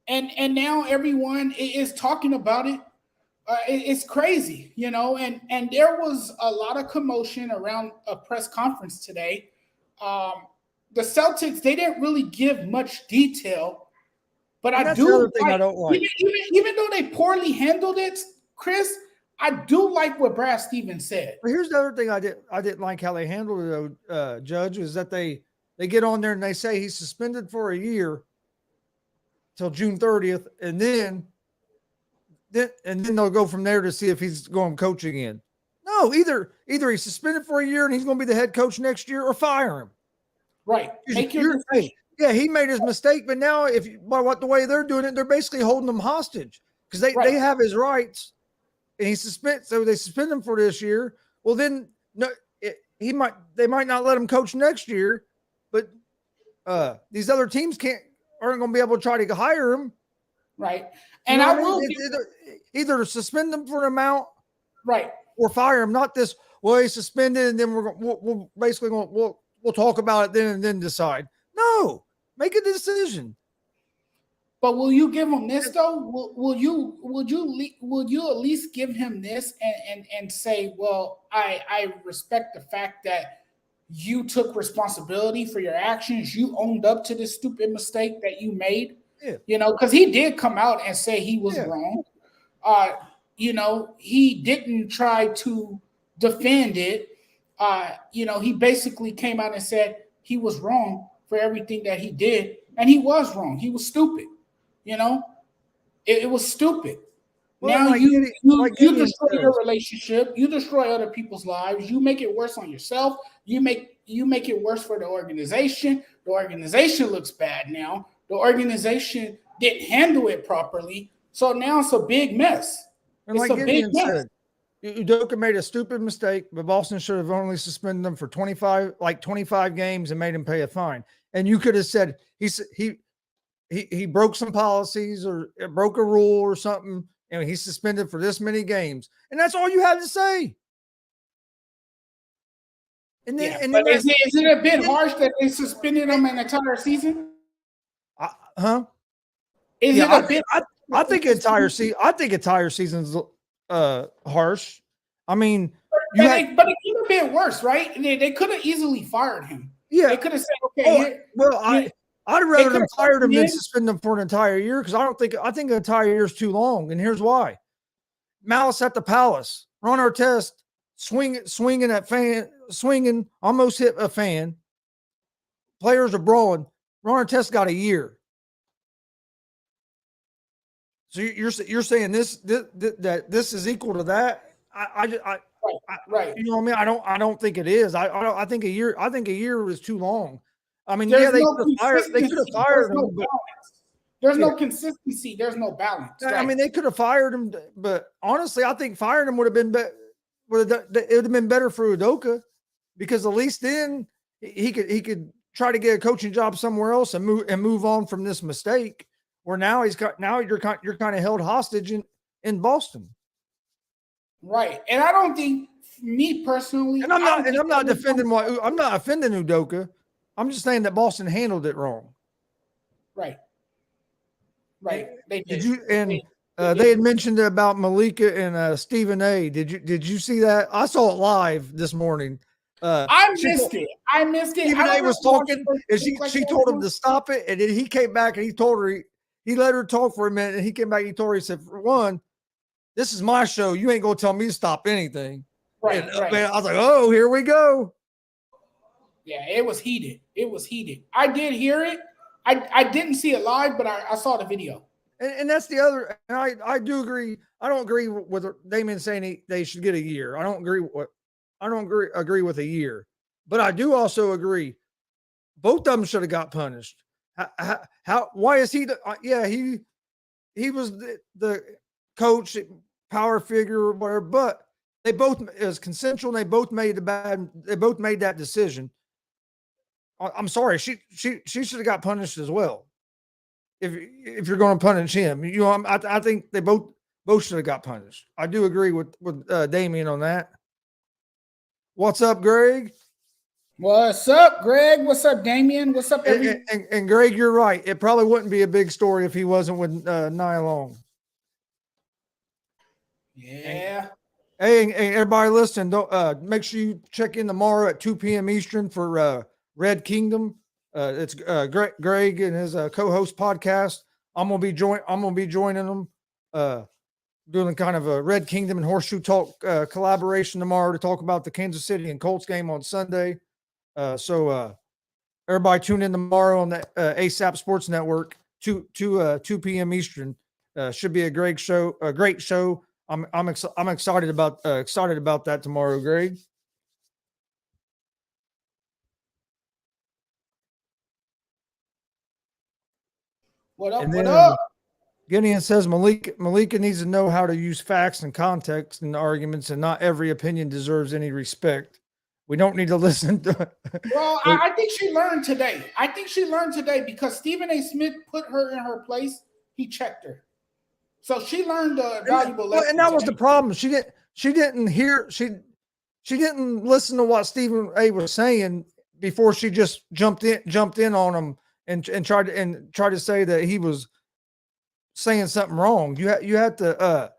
and now everyone is talking about it. It's crazy, you know, and there was a lot of commotion around a press conference today. The Celtics, they didn't really give much detail, but I do I don't like. Even though they poorly handled it, Chris, I do like what Brad Stevens said. But here's the other thing I didn't like how they handled it, Judge, is that they get on there and they say he's suspended for a year till June 30th, and then they'll go from there to see if he's going to coach again. No, either he's suspended for a year and he's going to be the head coach next year, or fire him. Right. Yeah, he made his mistake, but now by the way they're doing it, they're basically holding him hostage because they have his rights, and they suspend him for this year. Well, then they might not let him coach next year, but these other teams aren't going to be able to try to hire him. Right. And I will either suspend him for an amount, right, or fire him. Not this. Well, he's suspended, and then we'll basically we'll talk about it then and then decide. No, make a decision. But will you give him this though? Will you at least give him this and say, well, I respect the fact that you took responsibility for your actions. You owned up to this stupid mistake that you made. Yeah. You know, because he did come out and say he was wrong. You know, he didn't try to defend it. You know, he basically came out and said he was wrong for everything that he did. And he was wrong. He was stupid. You know, it was stupid. Well, now you destroy your relationship. You destroy other people's lives. You make it worse on yourself. You make you make it worse for the organization. The organization looks bad now. The organization didn't handle it properly. So now it's a big mess. And it's like a big Gideon mess. said, Udoka made a stupid mistake, but Boston should have only suspended him for 25 games and made him pay a fine. And you could have said he broke some policies or broke a rule or something, and he's suspended for this many games. And that's all you had to say. And then, but is it a bit harsh that they suspended him an entire season? Is it a bit? I think entire season's harsh. I mean, but it could have been worse, right? They could have easily fired him. Yeah, they could have said, "Okay." I'd rather them fire him than suspend him for an entire year because I think an entire year is too long. And here's why: Malice at the Palace, Ron Artest swinging, almost hit a fan. Players are brawling. Ron Artest got a year. So you're saying that this is equal to that? Right. You know what I mean? I don't think it is. I think a year is too long. I mean, they could have fired him. There's no consistency. There's no balance. Right? I mean, they could have fired him, but honestly, I think firing him would have been better. It would have been better for Udoka because at least then he could try to get a coaching job somewhere else and move on from this mistake. Where now you're kind of held hostage in Boston. Right. And I don't think, me personally, and I'm not offending Udoka. I'm just saying that Boston handled it wrong. Right. They did. They had mentioned about Malika and Stephen A. Did you see that? I saw it live this morning. I missed it. Stephen A. was talking, and she told him to stop it, and then he came back and he told her he let her talk for a minute, and he came back. He told her, he said, "For one, this is my show. You ain't gonna tell me to stop anything." Right. Man, I was like, "Oh, here we go." Yeah, it was heated. I did hear it. I didn't see it live, but I saw the video. And that's the other. And I do agree. I don't agree with Damien saying they should get a year. I don't agree with a year, but I do also agree both of them should have got punished. Why is he? He was the coach, power figure, or whatever. But they both is consensual. And they both made that decision. I'm sorry. She should have got punished as well. If you're going to punish him, I think they both should have got punished. I do agree with Damien on that. What's up, Greg? What's up, Greg? What's up, Damien? What's up, everyone? And Greg, you're right. It probably wouldn't be a big story if he wasn't with Nia Long. Yeah. Hey, everybody listen, don't make sure you check in tomorrow at 2 p.m. Eastern for Red Kingdom. It's Greg and his co-host podcast. I'm gonna be joining them, doing kind of a Red Kingdom and Horseshoe Talk collaboration tomorrow to talk about the Kansas City and Colts game on Sunday. So everybody tune in tomorrow on the ASAP Sports Network, 2 p.m. Eastern. Should be a great show. I'm excited about that tomorrow, Greg. What up? Gideon says Malika needs to know how to use facts and context in the arguments, and not every opinion deserves any respect. We don't need to listen to. Well, I think she learned today. Because Stephen A. Smith put her in her place. He checked her, so she learned a valuable lesson. And that was the problem. She didn't listen to what Stephen A. was saying before she just jumped in on him and tried to say that he was saying something wrong. You had to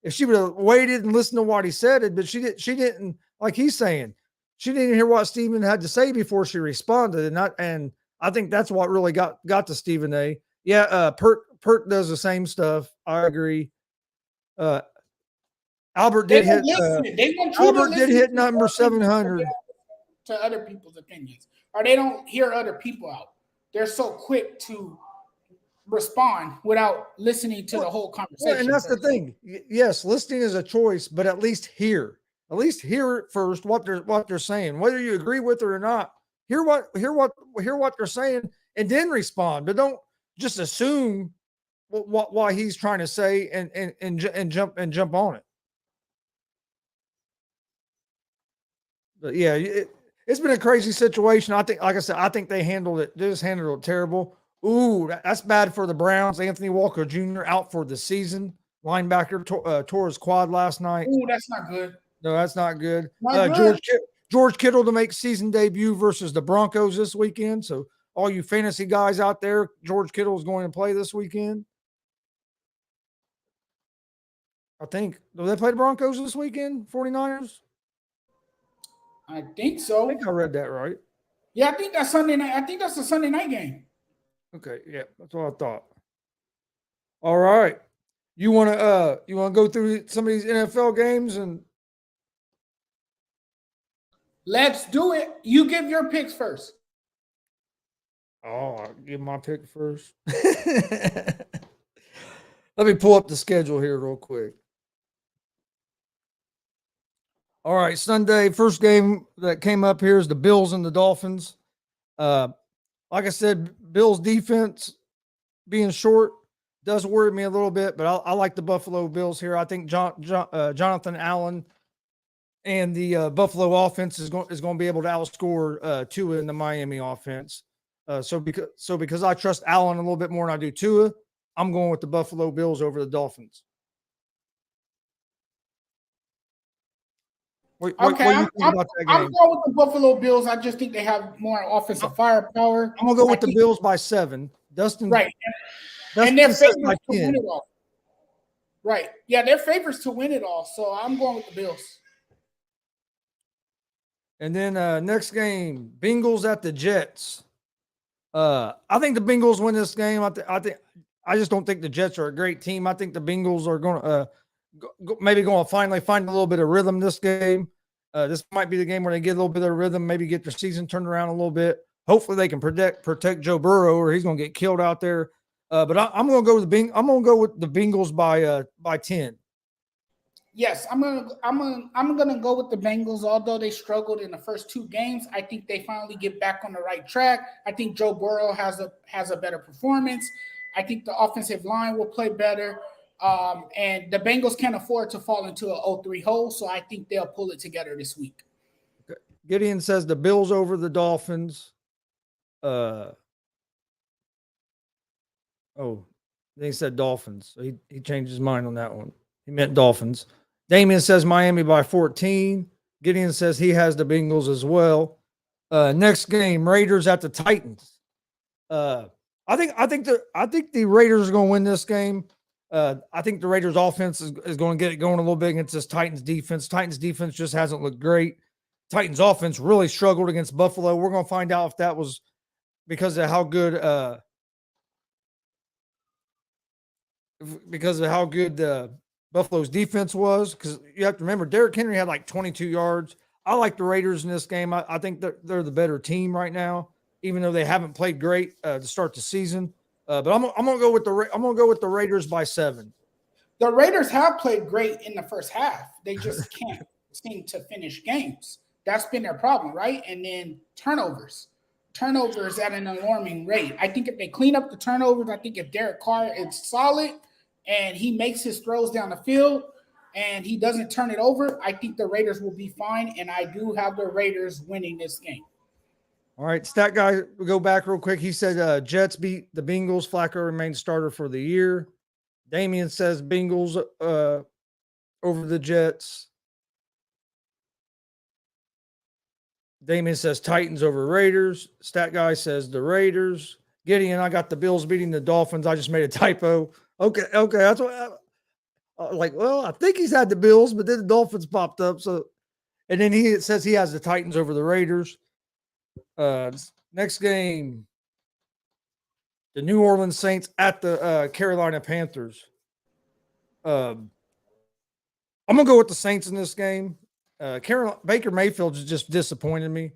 if she would have waited and listened to what he said, but she didn't, like he's saying, she didn't hear what Stephen had to say before she responded, and I think that's what really got to Stephen A. Yeah, Pert does the same stuff. I agree. Albert did hit number 700 to other people's opinions, or they don't hear other people out. They're so quick to respond without listening to the whole conversation. Well, and that's the thing. Yes, listening is a choice, but at least hear it first what they're saying. Whether you agree with it or not, hear what they're saying, and then respond. But don't just assume what he's trying to say and jump on it. But yeah, it's been a crazy situation. I think, like I said, I think they handled it. They just handled it terrible. Ooh, that's bad for the Browns. Anthony Walker Jr. out for the season. Linebacker tore his quad last night. Ooh, that's not good. No, that's not good. Not good. George Kittle to make season debut versus the Broncos this weekend. So all you fantasy guys out there, George Kittle is going to play this weekend. I think. Do they play the Broncos this weekend, 49ers? I think so. I think I read that right. Yeah, I think that's Sunday night. I think that's a Sunday night game. Okay, yeah, that's what I thought. All right. You want to go through some of these NFL games and let's do it. You give your picks first. Oh, I'll give my pick first. Let me pull up the schedule here real quick. All right, Sunday, first game that came up here is the Bills and the Dolphins. Like I said, Bills defense being short does worry me a little bit, but I like the Buffalo Bills here. I think Jonathan Allen and the Buffalo offense is going to be able to outscore Tua in the Miami offense. So because I trust Allen a little bit more than I do Tua, I'm going with the Buffalo Bills over the Dolphins. Okay, I'm going with the Buffalo Bills. I just think they have more offensive firepower. I'm going to go with the Bills by 7. Dustin, right. And they're favorites to win it all. Right. Yeah, they're favorites to win it all. So I'm going with the Bills. And then next game, Bengals at the Jets. I think the Bengals win this game. I just don't think the Jets are a great team. I think the Bengals are going to maybe going to finally find a little bit of rhythm this game. This might be the game where they get a little bit of rhythm, maybe get their season turned around a little bit. Hopefully they can protect Joe Burrow, or he's going to get killed out there. But I'm going to go with the Bengals by 10. Yes, I'm gonna go with the Bengals. Although they struggled in the first 2 games, I think they finally get back on the right track. I think Joe Burrow has a better performance. I think the offensive line will play better. And the Bengals can't afford to fall into an 0-3 hole, so I think they'll pull it together this week. Gideon says the Bills over the Dolphins. He said Dolphins. So he changed his mind on that one. He meant Dolphins. Damian says Miami by 14. Gideon says he has the Bengals as well. Next game, Raiders at the Titans. I think the Raiders are going to win this game. I think the Raiders offense is going to get it going a little bit against this Titans defense. Titans defense just hasn't looked great. Titans offense really struggled against Buffalo. We're going to find out if that was because of how good Buffalo's defense was. Because you have to remember, Derrick Henry had like 22 yards. I like the Raiders in this game. I think they're the better team right now, even though they haven't played great to start the season. But I'm gonna go with the Raiders by 7. The Raiders have played great in the first half. They just can't seem to finish games. That's been their problem, right? And then turnovers at an alarming rate. I think if they clean up the turnovers, I think if Derek Carr is solid and he makes his throws down the field and he doesn't turn it over, I think the Raiders will be fine. And I do have the Raiders winning this game. All right, stat guy, we'll go back real quick. He said Jets beat the Bengals. Flacco remains starter for the year. Damian says Bengals over the Jets. Damian says Titans over Raiders. Stat guy says the Raiders. Gideon, I got the Bills beating the Dolphins. I just made a typo. Okay, that's what I think he's had the Bills, but then the Dolphins popped up. So, and then he says he has the Titans over the Raiders. Next game, the New Orleans Saints at the Carolina Panthers. I'm gonna go with the Saints in this game. Baker Mayfield has just disappointed me.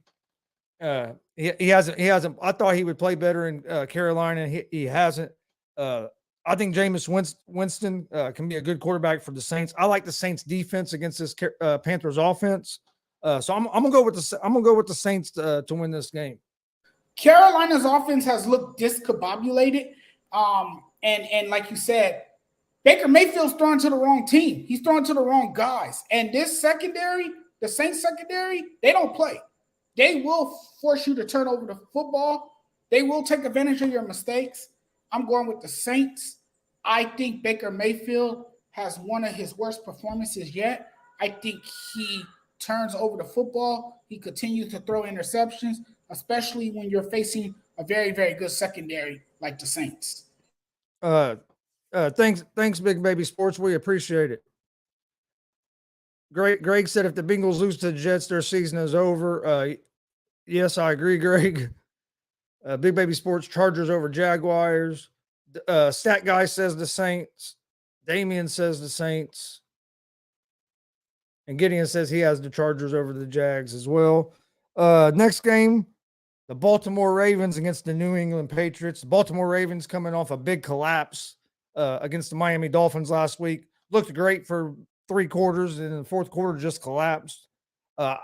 He hasn't. I thought he would play better in Carolina. He hasn't. I think Jameis Winston can be a good quarterback for the Saints. I like the Saints defense against this Panthers offense. So I'm gonna go with the Saints to win this game. Carolina's offense has looked discombobulated. And like you said, Baker Mayfield's throwing to the wrong team. He's throwing to the wrong guys. And this secondary, the Saints secondary, they don't play. They will force you to turn over the football. They will take advantage of your mistakes. I'm going with the Saints. I think Baker Mayfield has one of his worst performances yet. I think he turns over the football. He continues to throw interceptions, especially when you're facing a very, very good secondary like the Saints. Thanks, Big Baby Sports. We appreciate it. Greg said if the Bengals lose to the Jets, their season is over. Yes, I agree, Greg. Big Baby Sports, Chargers over Jaguars. Stat Guy says the Saints. Damian says the Saints. And Gideon says he has the Chargers over the Jags as well. Next game, the Baltimore Ravens against the New England Patriots. The Baltimore Ravens coming off a big collapse against the Miami Dolphins last week. Looked great for 3 quarters, and in the fourth quarter just collapsed. I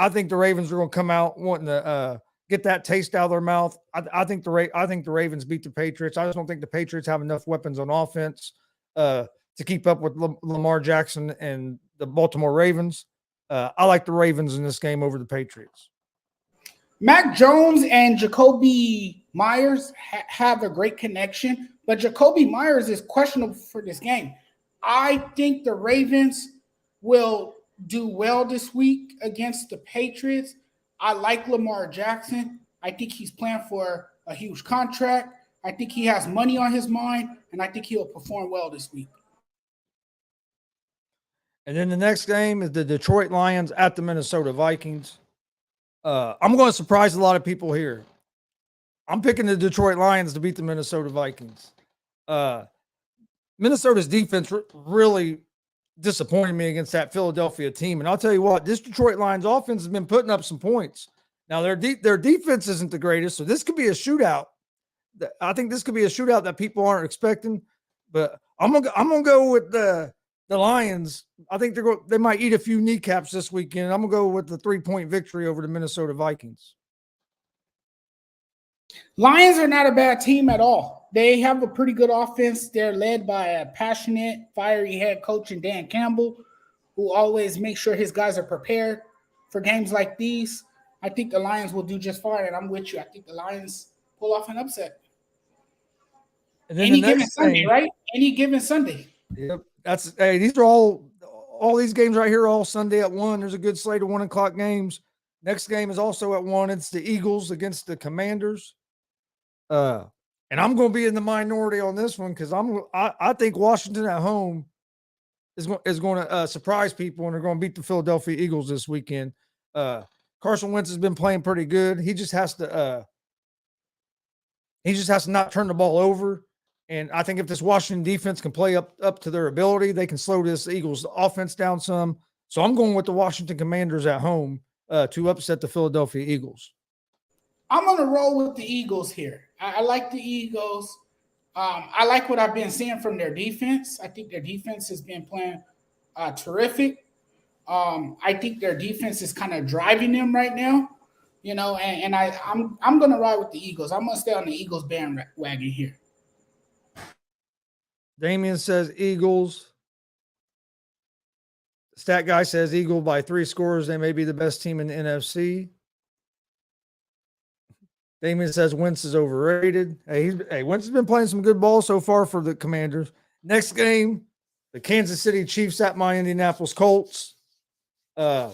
think the Ravens are going to come out wanting to get that taste out of their mouth. I think the Ravens beat the Patriots. I just don't think the Patriots have enough weapons on offense to keep up with Lamar Jackson and the Baltimore Ravens. I like the Ravens in this game over the Patriots. Mac Jones and Jacoby Myers have a great connection, but Jacoby Myers is questionable for this game. I think the Ravens will do well this week against the Patriots. I like Lamar Jackson. I think he's playing for a huge contract. I think he has money on his mind, and I think he'll perform well this week. And then the next game is the Detroit Lions at the Minnesota Vikings. I'm going to surprise a lot of people here. I'm picking the Detroit Lions to beat the Minnesota Vikings. Minnesota's defense really disappointed me against that Philadelphia team. And I'll tell you what, this Detroit Lions offense has been putting up some points. Now, their defense isn't the greatest, so this could be a shootout. I think this could be a shootout that people aren't expecting. But I'm gonna go with the Lions. I think they might eat a few kneecaps this weekend. I'm gonna go with the 3-point victory over the Minnesota Vikings. Lions are not a bad team at all. They have a pretty good offense. They're led by a passionate, fiery head coach in Dan Campbell, who always makes sure his guys are prepared for games like these. I think the Lions will do just fine, and I'm with you. I think the Lions pull off an upset. Any given Sunday, right? Any given Sunday. Yep. These are all these games right here are all Sunday at 1. There's a good slate of 1 o'clock games. Next game is also at 1. It's the Eagles against the Commanders. And I'm going to be in the minority on this one because I think Washington at home is going to surprise people, and they're going to beat the Philadelphia Eagles this weekend. Carson Wentz has been playing pretty good. He just has to not turn the ball over. And I think if this Washington defense can play up to their ability, they can slow this Eagles offense down some. So I'm going with the Washington Commanders at home to upset the Philadelphia Eagles. I'm going to roll with the Eagles here. I like the Eagles. I like what I've been seeing from their defense. I think their defense has been playing terrific. I think their defense is kind of driving them right now, and I'm going to ride with the Eagles. I'm going to stay on the Eagles bandwagon here. Damian says Eagles. Stat Guy says Eagle by 3 scores. They may be the best team in the NFC. Damian says Wentz is overrated. Wentz has been playing some good ball so far for the Commanders. Next game, the Kansas City Chiefs at my Indianapolis Colts. I'm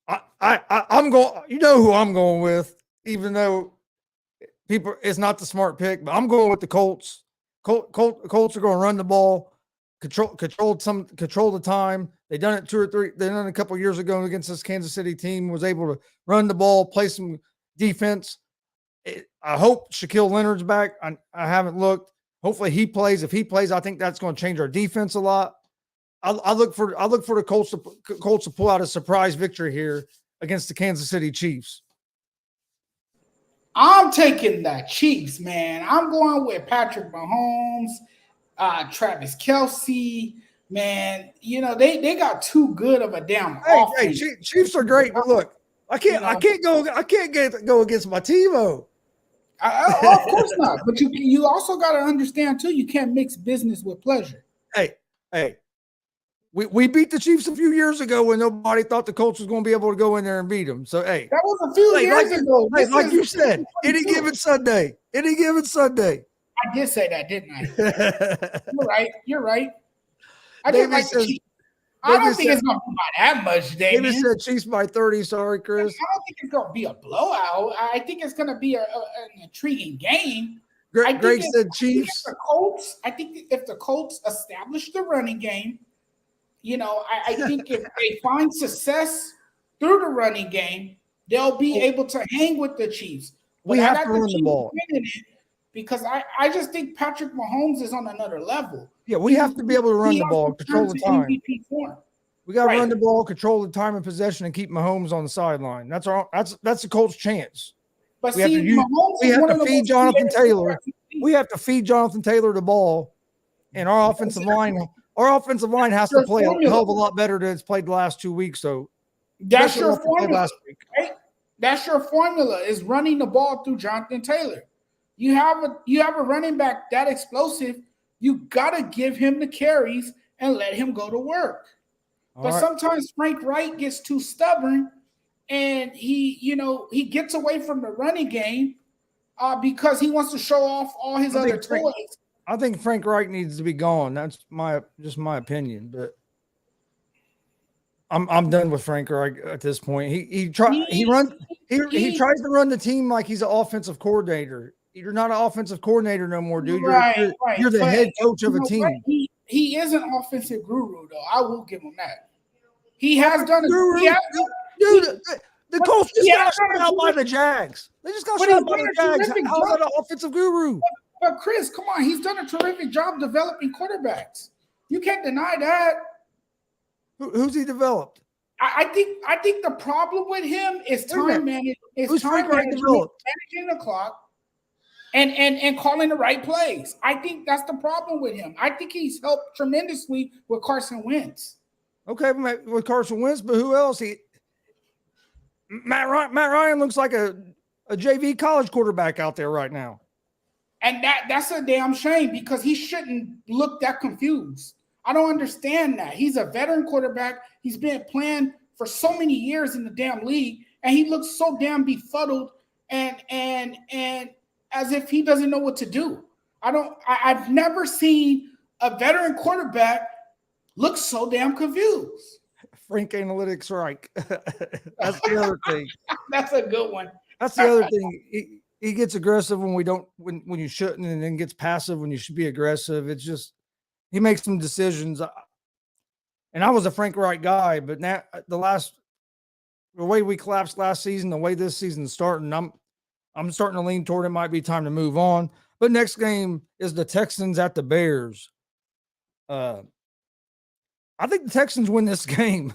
going. You know who I'm going with, even though it's not the smart pick, but I'm going with the Colts. Colts are going to run the ball, control the time. They done it 2 or 3. They done it a couple of years ago against this Kansas City team. Was able to run the ball, play some defense. I hope Shaquille Leonard's back. I haven't looked. Hopefully he plays. If he plays, I think that's going to change our defense a lot. I look for the Colts to pull out a surprise victory here against the Kansas City Chiefs. I'm taking the Chiefs, man. I'm going with Patrick Mahomes, Travis Kelce, Man, they got too good of a damn Hey, offense. Chiefs are great, but look, I can't go against my Tebow. Of course not. But you also got to understand too. You can't mix business with pleasure. Hey, we beat the Chiefs a few years ago when nobody thought the Colts was going to be able to go in there and beat them. So hey, that was a few years ago. Like you said, any given Sunday. I did say that, didn't I? You're right. I didn't like the Chiefs. I don't think it's going to be by that much, Damien. David said Chiefs by 30. Sorry, Chris. I don't think it's going to be a blowout. I think it's going to be an intriguing game. Greg said Chiefs. I think if the Colts establish the running game, I think if they find success through the running game, they'll be able to hang with the Chiefs. We have to run the ball. Because I just think Patrick Mahomes is on another level. Yeah, we have to be able to run the ball, control the time. We got to run the ball, control the time and possession, and keep Mahomes on the sideline. That's the Colts' chance. But we have to feed Jonathan Taylor. We have to feed Jonathan Taylor the ball, and our offensive line has to play a hell of a lot better than it's played the last 2 weeks. So that's your formula. Right? That's your formula is running the ball through Jonathan Taylor. You have a running back that explosive. You gotta give him the carries and let him go to work. But sometimes Frank Wright gets too stubborn, and he gets away from the running game because he wants to show off all his other toys. I think Frank Wright needs to be gone. That's my opinion, but I'm done with Frank Wright at this point. He tries to run the team like he's an offensive coordinator. You're not an offensive coordinator no more, dude. You're the head coach of a team. He is an offensive guru, though. I will give him that. He has done it. Dude, the Colts just got shut out by the Jags. They just got shut out by the Jags. How's that an offensive guru? But Chris, come on, he's done a terrific job developing quarterbacks. You can't deny that. Who's he developed? I think the problem with him is time management. Who's Frank Wright developed? Managing the clock. And calling the right plays. I think that's the problem with him. I think he's helped tremendously with Carson Wentz. Okay, with Carson Wentz, but who else? Matt Ryan looks like a JV college quarterback out there right now. And that's a damn shame because he shouldn't look that confused. I don't understand that. He's a veteran quarterback. He's been playing for so many years in the damn league, and he looks so damn befuddled and as if he doesn't know what to do. I've never seen a veteran quarterback look so damn confused. Frank Analytics right. That's the other thing. That's a good one. That's the other thing. He gets aggressive when you shouldn't, and then gets passive when you should be aggressive. It's just he makes some decisions. And I was a Frank Wright guy, but now the way we collapsed last season, the way this season's starting, I'm starting to lean toward it might be time to move on. But next game is the Texans at the Bears. I think the Texans win this game.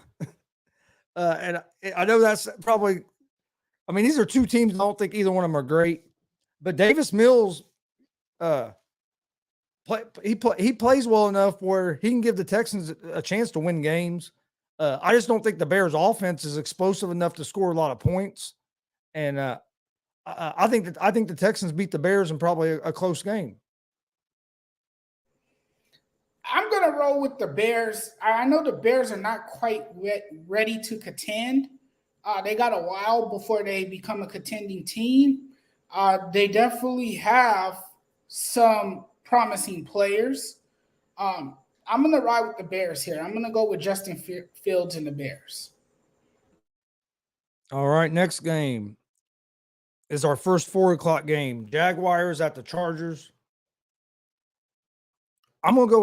And I know that's probably – I mean, these are two teams. I don't think either one of them are great. But Davis Mills, he plays well enough where he can give the Texans a chance to win games. I just don't think the Bears' offense is explosive enough to score a lot of points. And I think the Texans beat the Bears in probably a close game. I'm going to roll with the Bears. I know the Bears are not quite ready to contend. They got a while before they become a contending team. They definitely have some promising players. I'm going to ride with the Bears here. I'm going to go with Justin Fields and the Bears. All right, next game is our first 4:00 game. Jaguars at the Chargers. I'm gonna go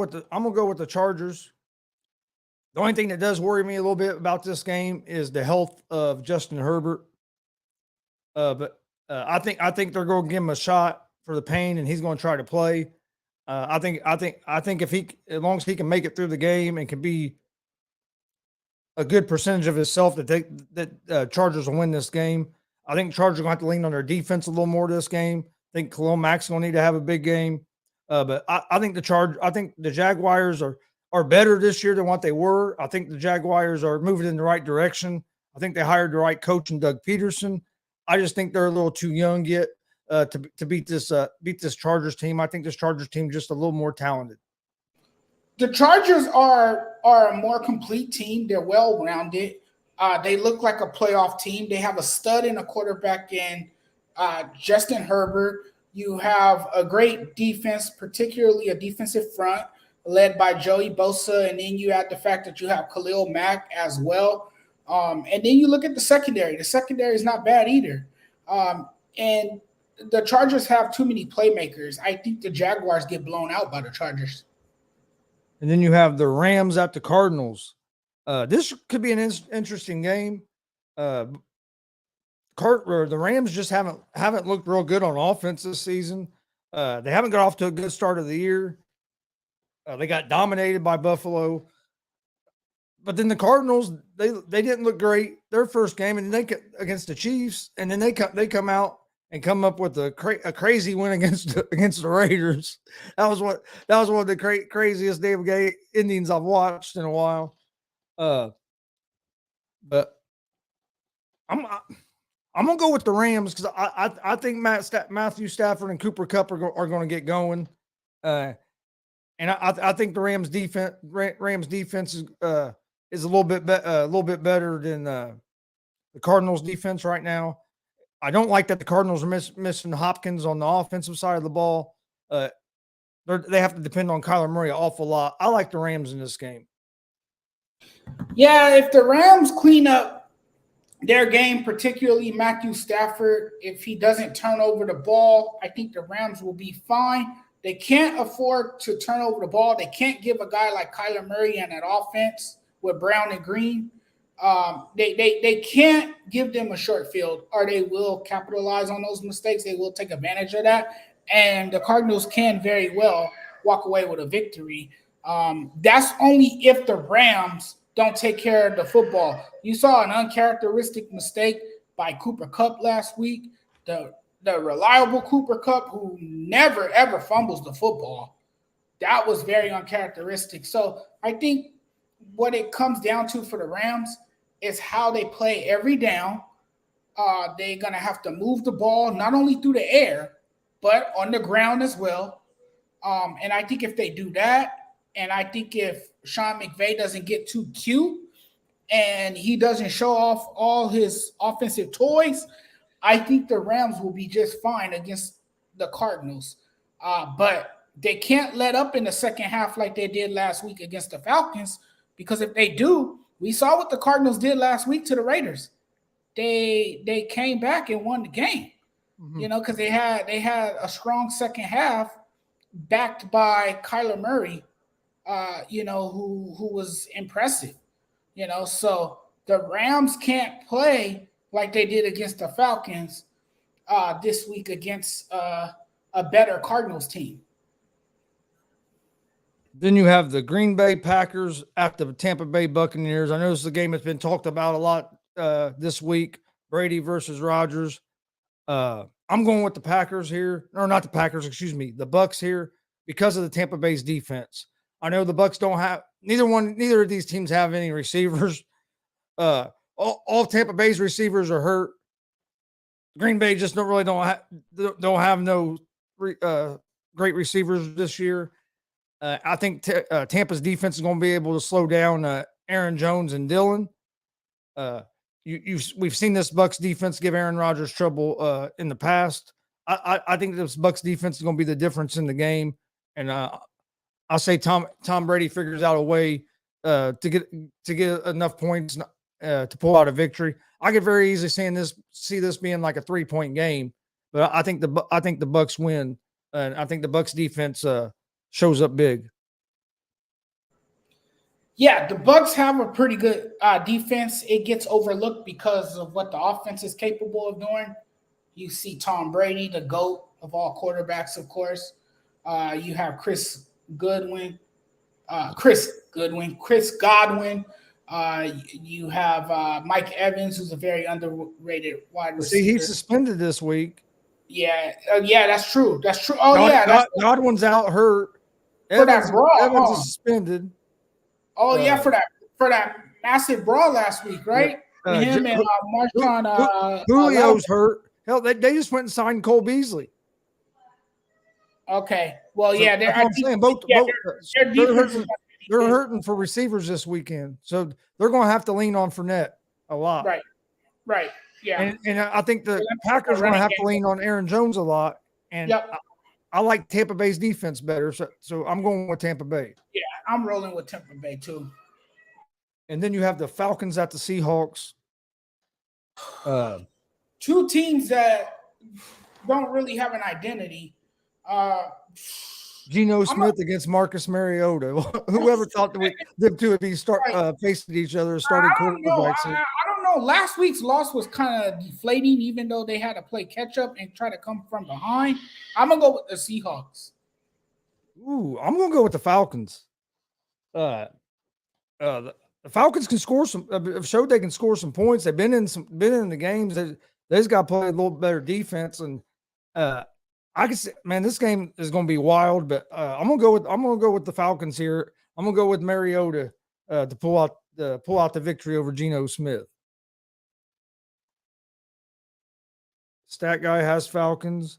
with the Chargers. The only thing that does worry me a little bit about this game is the health of Justin Herbert. But I think they're going to give him a shot for the pain, and he's going to try to play. I think if as long as he can make it through the game and can be a good percentage of himself that Chargers will win this game. I think Chargers are going to have to lean on their defense a little more this game. I think Khalil Mack's going to need to have a big game. But I think the Jaguars are are better this year than what they were. I think the Jaguars are moving in the right direction. I think they hired the right coach in Doug Peterson. I just think they're a little too young yet to beat this Chargers team. I think this Chargers team is just a little more talented. The Chargers are a more complete team. They're well rounded. They look like a playoff team. They have a stud in a quarterback in Justin Herbert. You have a great defense, particularly a defensive front led by Joey Bosa, and then you add the fact that you have Khalil Mack as well. And then you look at the secondary. The secondary is not bad either. And the Chargers have too many playmakers. I think the Jaguars get blown out by the Chargers. And then you have the Rams at the Cardinals. This could be an interesting game. The Rams just haven't looked real good on offense this season. They haven't got off to a good start of the year. They got dominated by Buffalo. But then the Cardinals, they didn't look great their first game, and then against the Chiefs, and then they come out and come up with a crazy win against the Raiders. That was one of the craziest David Gay endings I've watched in a while. But I'm gonna go with the Rams because I think Matthew Stafford and Cooper Kupp are going to get going, and I think the Rams defense is a little bit better than the Cardinals defense right now. I don't like that the Cardinals are missing Hopkins on the offensive side of the ball. They have to depend on Kyler Murray an awful lot. I like the Rams in this game. Yeah, if the Rams clean up their game, particularly Matthew Stafford, if he doesn't turn over the ball, I think the Rams will be fine. They can't afford to turn over the ball. They can't give a guy like Kyler Murray and that offense with Brown and Green. They can't give them a short field, or they will capitalize on those mistakes. They will take advantage of that, and the Cardinals can very well walk away with a victory. That's only if the Rams don't take care of the football. You saw an uncharacteristic mistake by Cooper Kupp last week. The reliable Cooper Kupp, who never ever fumbles the football, that was very uncharacteristic. So I think what it comes down to for the Rams is how they play every down. They're going to have to move the ball not only through the air, but on the ground as well. And I think if they do that, and I think if Sean McVay doesn't get too cute and he doesn't show off all his offensive toys, I think the Rams will be just fine against the Cardinals. But they can't let up in the second half like they did last week against the Falcons, because if they do, we saw what the Cardinals did last week to the Raiders. They came back and won the game, because they had a strong second half backed by Kyler Murray, who was impressive, So the Rams can't play like they did against the Falcons this week against a better Cardinals team. Then you have the Green Bay Packers at the Tampa Bay Buccaneers. I know this is a game that's been talked about a lot this week, Brady versus Rodgers. I'm going with the Packers here. Or not the Packers, excuse me, the Bucs here because of the Tampa Bay's defense. I know the Bucs don't have neither of these teams have any receivers. All Tampa Bay's receivers are hurt. Green Bay just don't have no great receivers this year. I think Tampa's defense is going to be able to slow down Aaron Jones and Dillon. We've seen this Bucs defense give Aaron Rodgers trouble in the past. I think this Bucs defense is going to be the difference in the game, and I'll say Tom Brady figures out a way to get enough points to pull out a victory. I could very easily see this being like a 3-point game, but I think the Bucs win, and I think the Bucs defense shows up big. Yeah, the Bucs have a pretty good defense. It gets overlooked because of what the offense is capable of doing. You see Tom Brady, the GOAT of all quarterbacks, of course. You have Chris Godwin. You have Mike Evans, who's a very underrated wide receiver. See, he's suspended this week. Yeah, that's true. That's true. Oh, Godwin's out hurt. Evans is suspended. Oh yeah, for that massive brawl last week, right? With him and Marshawn. Julio's hurt. Hell, they just went and signed Cole Beasley. Okay. Well, So yeah, that's what I'm saying. Both their defense they're hurting for receivers this weekend, so they're going to have to lean on Fournette a lot. Right. Yeah. And I think the Packers are going to have to lean on Aaron Jones a lot. And I like Tampa Bay's defense better, so I'm going with Tampa Bay. Yeah, I'm rolling with Tampa Bay too. And then you have the Falcons at the Seahawks. Two teams that don't really have an identity. Geno Smith against Marcus Mariota. Whoever thought that them two would be facing each other, starting quarterbacks. I don't know. Last week's loss was kind of deflating, even though they had to play catch up and try to come from behind. I'm gonna go with the Seahawks. Ooh, I'm gonna go with the Falcons. The Falcons can score some. Showed they can score some points. They've been in the games. They just got to play a little better defense, and I can say, man, this game is going to be wild. But I'm gonna go with the Falcons here. I'm gonna go with Mariota to pull out the victory over Geno Smith. Stat guy has Falcons.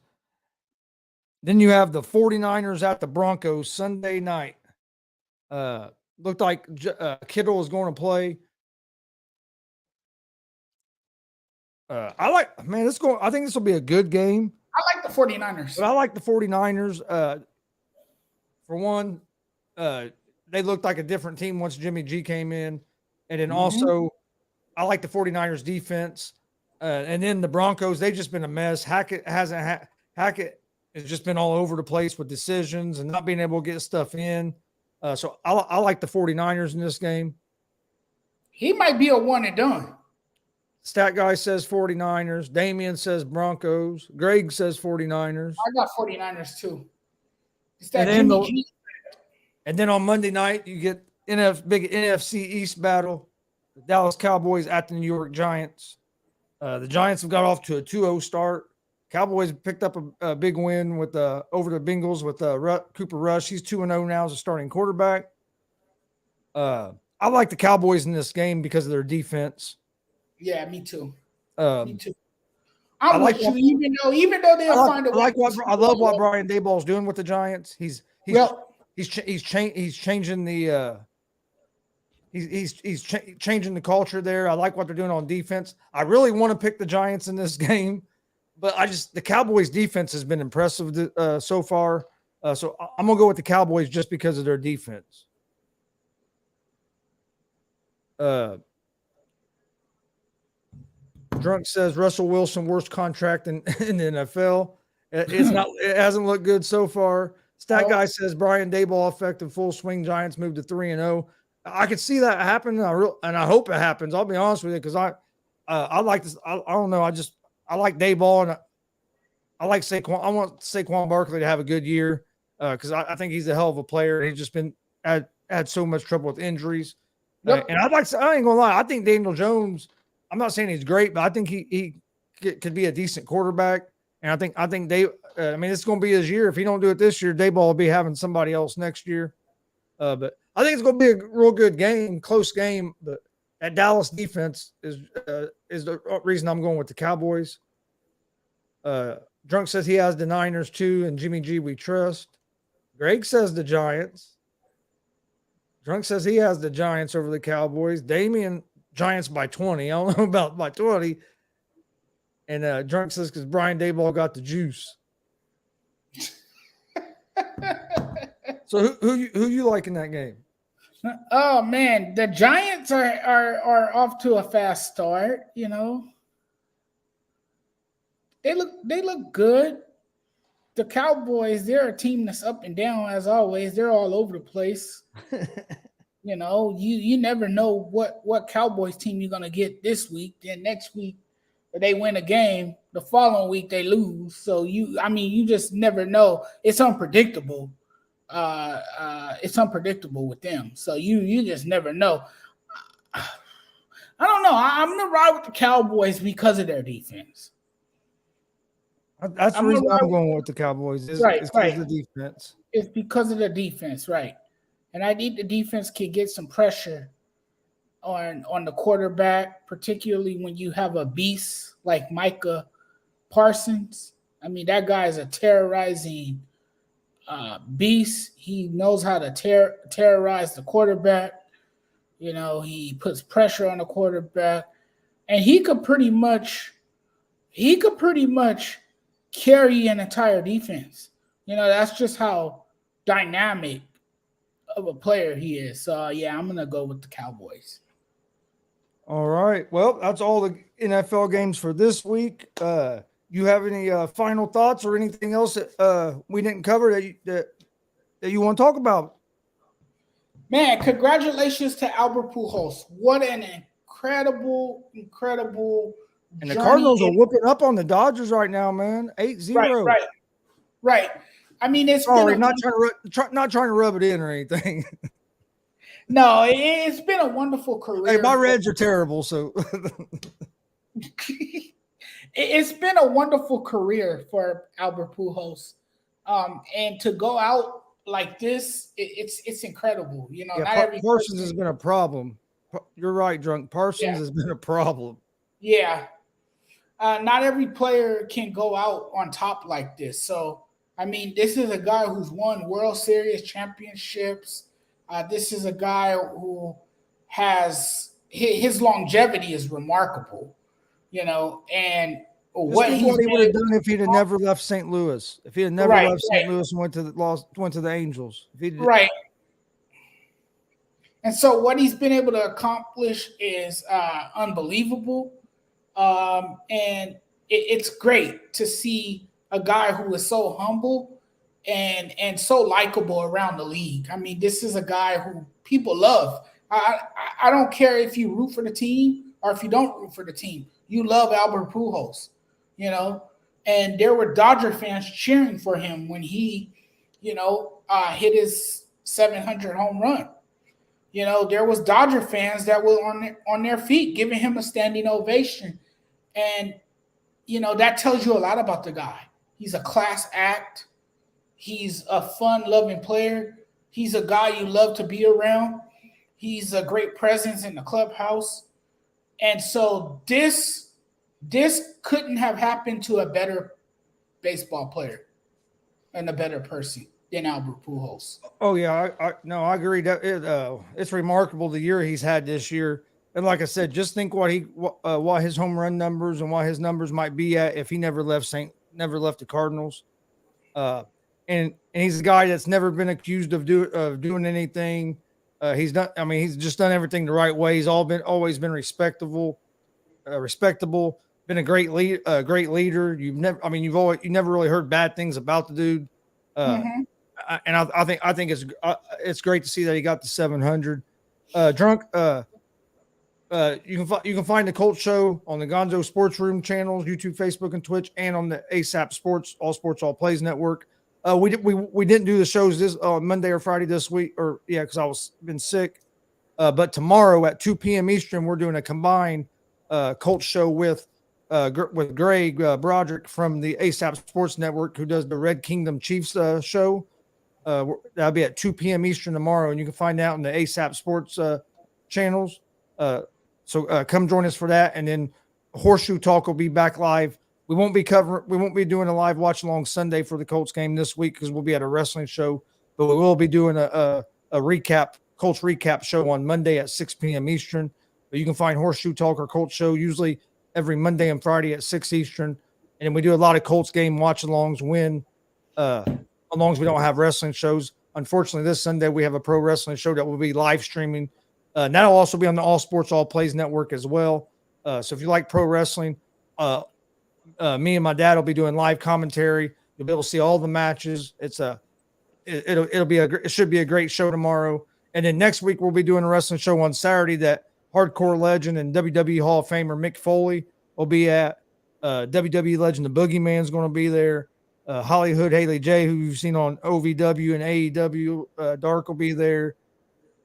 Then you have the 49ers at the Broncos Sunday night. Looked like Kittle was going to play. I think this will be a good game. I like the 49ers. But I like the 49ers. For one, they looked like a different team once Jimmy G came in. And then also, I like the 49ers defense. And then the Broncos, they've just been a mess. Hackett has just been all over the place with decisions and not being able to get stuff in. So I like the 49ers in this game. He might be a one and done. Stat guy says 49ers. Damian says Broncos. Greg says 49ers. I got 49ers too. And then on Monday night, you get big NFC East battle. The Dallas Cowboys at the New York Giants. The Giants have got off to a 2-0 start. Cowboys picked up a big win with over the Bengals with Cooper Rush. He's 2-0 now as a starting quarterback. I like the Cowboys in this game because of their defense. Yeah, me too. Me too. I like you, even though they'll find a way. I love what Brian Daboll's doing with the Giants. He's changing the he's changing the culture there. I like what they're doing on defense. I really want to pick the Giants in this game, but the Cowboys defense has been impressive so far. So I'm gonna go with the Cowboys just because of their defense. Drunk says Russell Wilson worst contract in the NFL. It hasn't looked good so far. Stat guy says Brian Daboll effective full swing. Giants moved to 3-0. I could see that happen, and I hope it happens. I'll be honest with you because I like this. I don't know. I like Daboll and I like Saquon. I want Saquon Barkley to have a good year because I think he's a hell of a player. He's just been had so much trouble with injuries. And I ain't gonna lie. I think Daniel Jones. I'm not saying he's great, but I think he could be a decent quarterback. And I think it's going to be his year. If he don't do it this year, Daboll will be having somebody else next year. But I think it's going to be a real good game, close game. But that Dallas defense is the reason I'm going with the Cowboys. Drunk says he has the Niners too, and Jimmy G we trust. Greg says the Giants. Drunk says he has the Giants over the Cowboys. Damian, Giants by 20. I don't know about by 20. And Drunk says because Brian Daboll got the juice. So who you like in that game? Oh man, the Giants are off to a fast start. You know, they look good. The Cowboys, they're a team that's up and down as always. They're all over the place. You know, you never know what Cowboys team you're gonna get this week. Then next week, if they win a game, the following week they lose. So you just never know. It's unpredictable. It's unpredictable with them. So you just never know. I don't know. I'm gonna ride with the Cowboys because of their defense. That's the reason I'm going with the Cowboys. It's because of the defense. It's because of the defense, right? and I think the defense can get some pressure on the quarterback, particularly when you have a beast like Micah Parsons. I mean, that guy is a terrorizing beast. He knows how to terrorize the quarterback. You know, he puts pressure on the quarterback, and he could pretty much carry an entire defense. You know, that's just how dynamic of a player he is. So yeah, I'm gonna go with the Cowboys. All right. Well, that's all the NFL games for this week. You have any final thoughts or anything else that we didn't cover that you want to talk about? Man, congratulations to Albert Pujols. What an incredible And the journey. Cardinals are whooping up on the Dodgers right now, man. 8-0. Right. I mean, it's not trying to rub it in or anything. No, it's been a wonderful career. Hey, my Reds are terrible, so it's been a wonderful career for Albert Pujols, and to go out like this, it's incredible. You know, yeah, Parsons has been a problem. You're right, Drunk. Parsons has been a problem. Yeah, not every player can go out on top like this. So, I mean, this is a guy who's won World Series championships. This is a guy who has his longevity is remarkable, you know, and what he would have done if he'd have never left St. Louis. If he had never left St. Louis and went to the Angels. Right. And so what he's been able to accomplish is unbelievable. And it's great to see a guy who is so humble and so likable around the league. I mean, this is a guy who people love. I don't care if you root for the team or if you don't root for the team. You love Albert Pujols, you know. And there were Dodger fans cheering for him when he, you know, hit his 700 home run. You know, there was Dodger fans that were on their feet giving him a standing ovation. And, you know, that tells you a lot about the guy. He's a class act. He's a fun-loving player. He's a guy you love to be around. He's a great presence in the clubhouse. And so this couldn't have happened to a better baseball player and a better person than Albert Pujols. Oh, yeah. I agree. That it's remarkable the year he's had this year. And like I said, just think what his home run numbers and what his numbers might be at if he never left the Cardinals. And he's a guy that's never been accused of doing anything. He's just done everything the right way. He's always been respectable. Been a great leader. You never really heard bad things about the dude. And I think it's great to see that he got the 700. Drunk. You can find the Colt Show on the Gonzo Sports Room channels, YouTube, Facebook, and Twitch, and on the ASAP Sports All Plays Network. We didn't do the shows this Monday or Friday this week, because I been sick. But tomorrow at 2 p.m. Eastern, we're doing a combined Colt Show with Greg Broderick from the ASAP Sports Network, who does the Red Kingdom Chiefs show. That'll be at 2 p.m. Eastern tomorrow, and you can find out in the ASAP Sports channels. So come join us for that, and then Horseshoe Talk will be back live. We won't be doing a live watch along Sunday for the Colts game this week because we'll be at a wrestling show, but we will be doing a Colts recap show on Monday at 6 p.m. Eastern. But you can find Horseshoe Talk or Colts Show usually every Monday and Friday at 6 Eastern. And we do a lot of Colts game watch-alongs as long as we don't have wrestling shows. Unfortunately, this Sunday we have a pro wrestling show that will be live streaming. That'll also be on the All Sports All Plays Network as well. So if you like pro wrestling, me and my dad will be doing live commentary. You'll be able to see all the matches. It should be a great show tomorrow. And then next week we'll be doing a wrestling show on Saturday that hardcore legend and WWE Hall of Famer Mick Foley will be at. WWE legend the Boogeyman's going to be there. Hollywood Haley J, who you've seen on OVW and AEW, Dark will be there.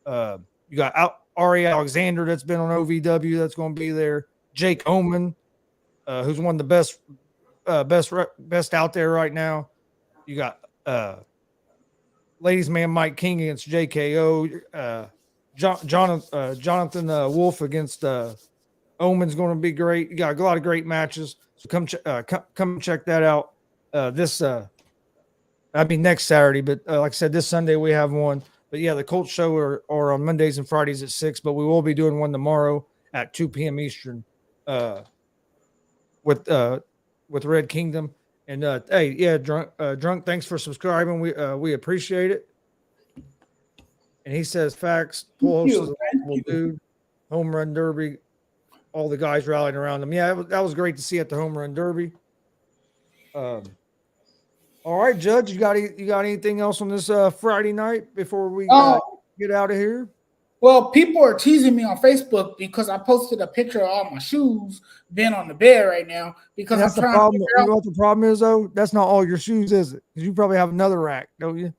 You got Ari Alexander that's been on OVW that's going to be there. Jake Oman, who's one of the best out there right now. You got ladies man Mike King against JKO. Jonathan Wolf against Omen's going to be great. You got a lot of great matches. So come check that out. Next Saturday, but like I said, this Sunday we have one. But yeah, the Colts show are on Mondays and Fridays at 6, but we will be doing one tomorrow at 2 p.m. Eastern with Red Kingdom. And hey, yeah, drunk, thanks for subscribing. We appreciate it. And he says facts. Full host is a lovable dude. Home run derby. All the guys rallying around him. Yeah, that was great to see at the home run derby. All right, Judge, you got anything else on this Friday night before we get out of here? Well, people are teasing me on Facebook because I posted a picture of all my shoes being on the bed right now because that's the problem. You know what the problem is, though? That's not all your shoes, is it? Because you probably have another rack, don't you?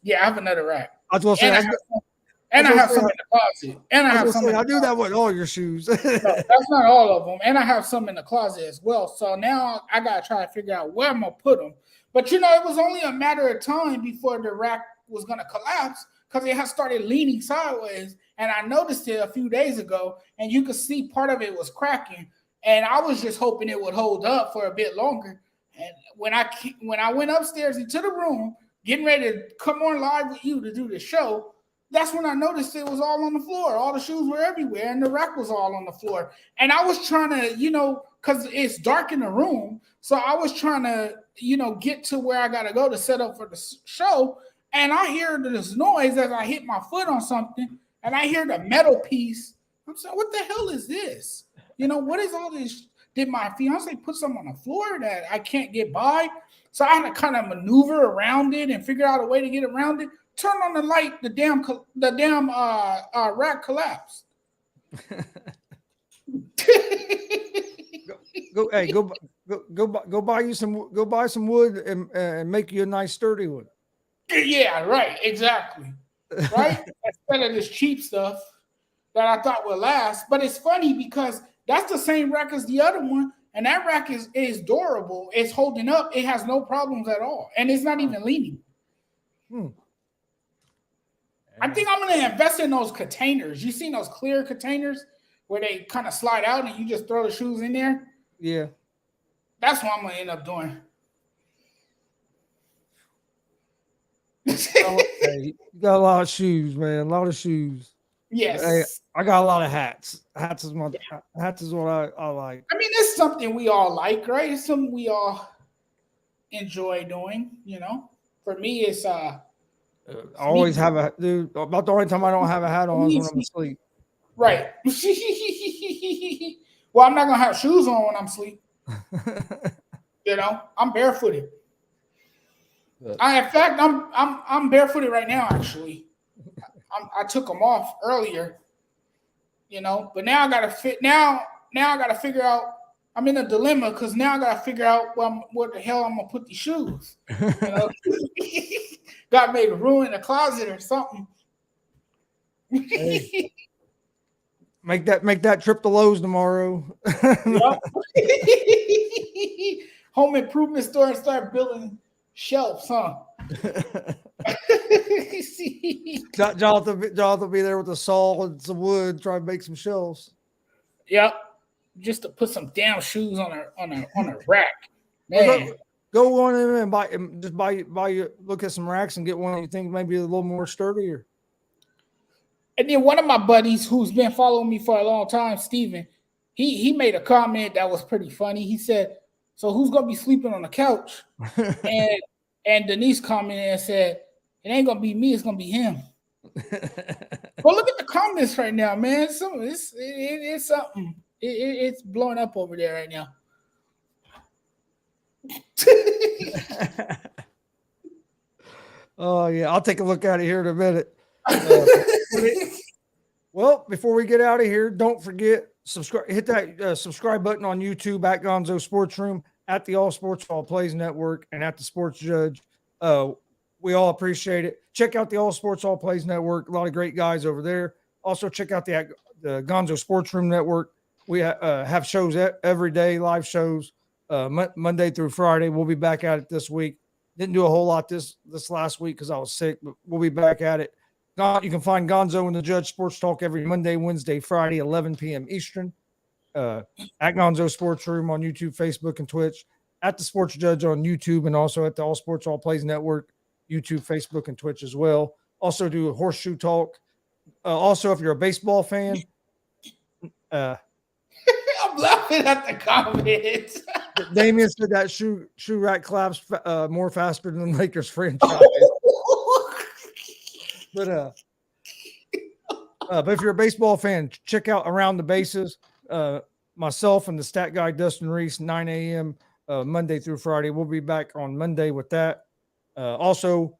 Yeah, I have another rack. I was going to say, I have some in the closet. And I have some. I do that with all your shoes. No, that's not all of them. And I have some in the closet as well. So now I got to try to figure out where I'm going to put them. But, it was only a matter of time before the rack was going to collapse because it had started leaning sideways. And I noticed it a few days ago, and you could see part of it was cracking. And I was just hoping it would hold up for a bit longer. And when I went upstairs into the room, getting ready to come on live with you to do the show, that's when I noticed it was all on the floor. All the shoes were everywhere, and the rack was all on the floor. And I was trying to, because it's dark in the room, so I was trying to, get to where I got to go to set up for the show. And I hear this noise as I hit my foot on something, and I hear the metal piece. I'm saying, what the hell is this? What is all this? Did my fiance put something on the floor that I can't get by? So I had to kind of maneuver around it and figure out a way to get around it. Turn on the light, the damn rack collapsed. Go buy some wood and make you a nice sturdy one. Yeah, right, exactly. Right? Instead of this cheap stuff that I thought would last. But it's funny because that's the same rack as the other one, and that rack is durable. It's holding up. It has no problems at all, and it's not even leaning. I think I'm going to invest in those containers. You seen those clear containers where they kind of slide out and you just throw the shoes in there? Yeah. That's what I'm going to end up doing. You got a lot of shoes, man. A lot of shoes. Yes. Hey, I got a lot of hats. Hats is what I like. I mean, it's something we all like, right? It's something we all enjoy doing, For me, it's I always have a dude. About the only time I don't have a hat on is when I'm asleep. Right. Well, I'm not gonna have shoes on when I'm asleep. I'm barefooted. I'm barefooted right now. Actually, I took them off earlier. But now I gotta fit. Now I gotta figure out. I'm in a dilemma because now I gotta figure out what the hell I'm gonna put these shoes. Got made a room in a closet or something. Hey, make that trip to Lowe's tomorrow. Home improvement store and start building shelves, huh? Jonathan will be there with a saw and some wood, try to make some shelves. Yep, just to put some damn shoes on a rack. Man. Go on in and buy look at some racks and get one you think maybe a little more sturdier. And then one of my buddies who's been following me for a long time, Steven, he made a comment that was pretty funny. He said, "So who's gonna be sleeping on the couch?" and Denise commented and said, "It ain't gonna be me, it's gonna be him." Well, look at the comments right now, man. It's something. It's blowing up over there right now. Oh yeah, I'll take a look at it here in a minute. Well, before we get out of here, don't forget hit that subscribe button on YouTube at Gonzo Sports Room, at the All Sports All Plays Network, and at the Sports Judge. We all appreciate it. Check out the All Sports All Plays Network. A lot of great guys over there. Also check out the Gonzo Sports Room Network. We have shows every day, live shows. Monday through Friday. We'll be back at it this week. Didn't do a whole lot this last week because I was sick, but we'll be back at it. You can find Gonzo and the Judge Sports Talk every Monday, Wednesday, Friday, 11 p.m. Eastern. At Gonzo Sports Room on YouTube, Facebook, and Twitch. At the Sports Judge on YouTube, and also at the All Sports All Plays Network, YouTube, Facebook, and Twitch as well. Also do a Horseshoe Talk. Also, if you're a baseball fan, I'm laughing at the comments. Damien said that shoe rack claps more faster than the Lakers franchise. But if you're a baseball fan, check out Around the Bases. Myself and the stat guy Dustin Reese, 9 a.m. Monday through Friday. We'll be back on Monday with that. Also,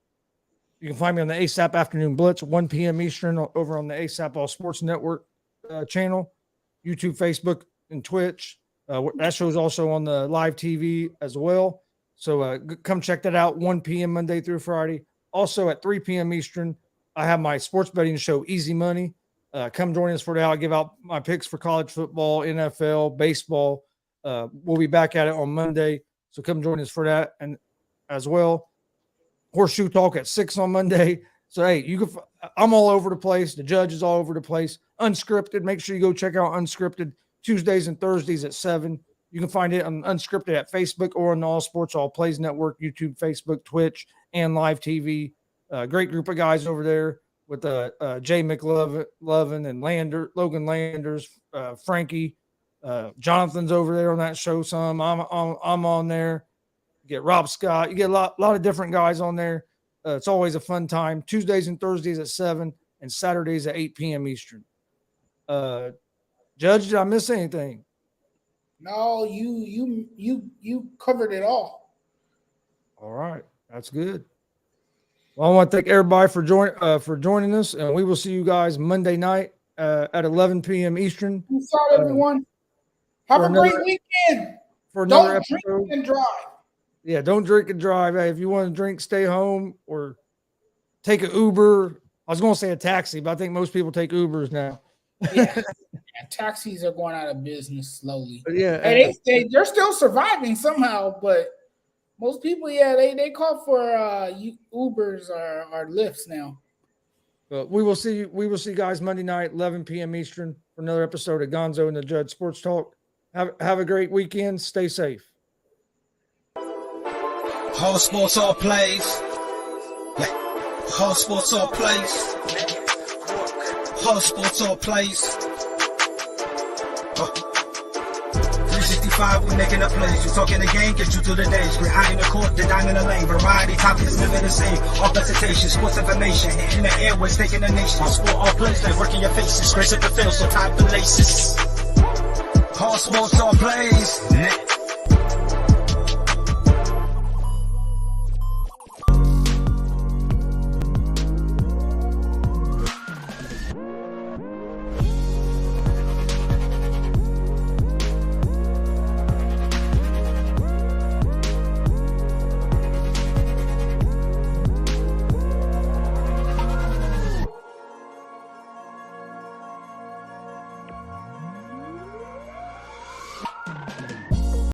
you can find me on the ASAP Afternoon Blitz, 1 p.m. Eastern, over on the ASAP All Sports Network channel, YouTube, Facebook, and Twitch. That show's also on the live TV as well. So come check that out, 1 p.m. Monday through Friday. Also at 3 p.m. Eastern, I have my sports betting show, Easy Money. Come join us for that. I'll give out my picks for college football, NFL, baseball. We'll be back at it on Monday. So come join us for that. And as well, Horseshoe Talk at 6 on Monday. So, hey, I'm all over the place. The Judge is all over the place. Unscripted. Make sure you go check out Unscripted Tuesdays and Thursdays at 7. You can find it on Unscripted at Facebook or on the All Sports All Plays Network, YouTube, Facebook, Twitch, and live TV. Great group of guys over there with Jay McLovin and Logan Landers, Frankie. Jonathan's over there on that show some. I'm on there. You get Rob Scott. You get a lot of different guys on there. It's always a fun time. Tuesdays and Thursdays at 7 and Saturdays at 8 p.m. Eastern. Judge, did I miss anything? No, you covered it all. All right, that's good. Well, I want to thank everybody for joining us, and we will see you guys Monday night at 11 p.m. Eastern. Peace out, everyone. Have a great weekend. For another Don't episode. drink and drive. Yeah, don't drink and drive. Hey, if you want to drink, stay home or take an Uber. I was going to say a taxi, but I think most people take Ubers now. Yeah, taxis are going out of business slowly. But yeah, they're still surviving somehow, but most people, they call for Ubers or Lyfts now. But we will see you guys Monday night, 11 p.m. Eastern, for another episode of Gonzo and the Judge Sports Talk. Have a great weekend. Stay safe. Whole sports all plays. Yeah. Whole sports all plays. Whole sports all plays. 365, we making a plays. You talking the game, get you through the days. We're high in the court, the dime in the lane. Variety topics, living the same. All presentation, sports information. Hitting the airways, taking the nation. Sport all plays, like working your faces. Grace at the field, so tie the laces. Whole sports all plays.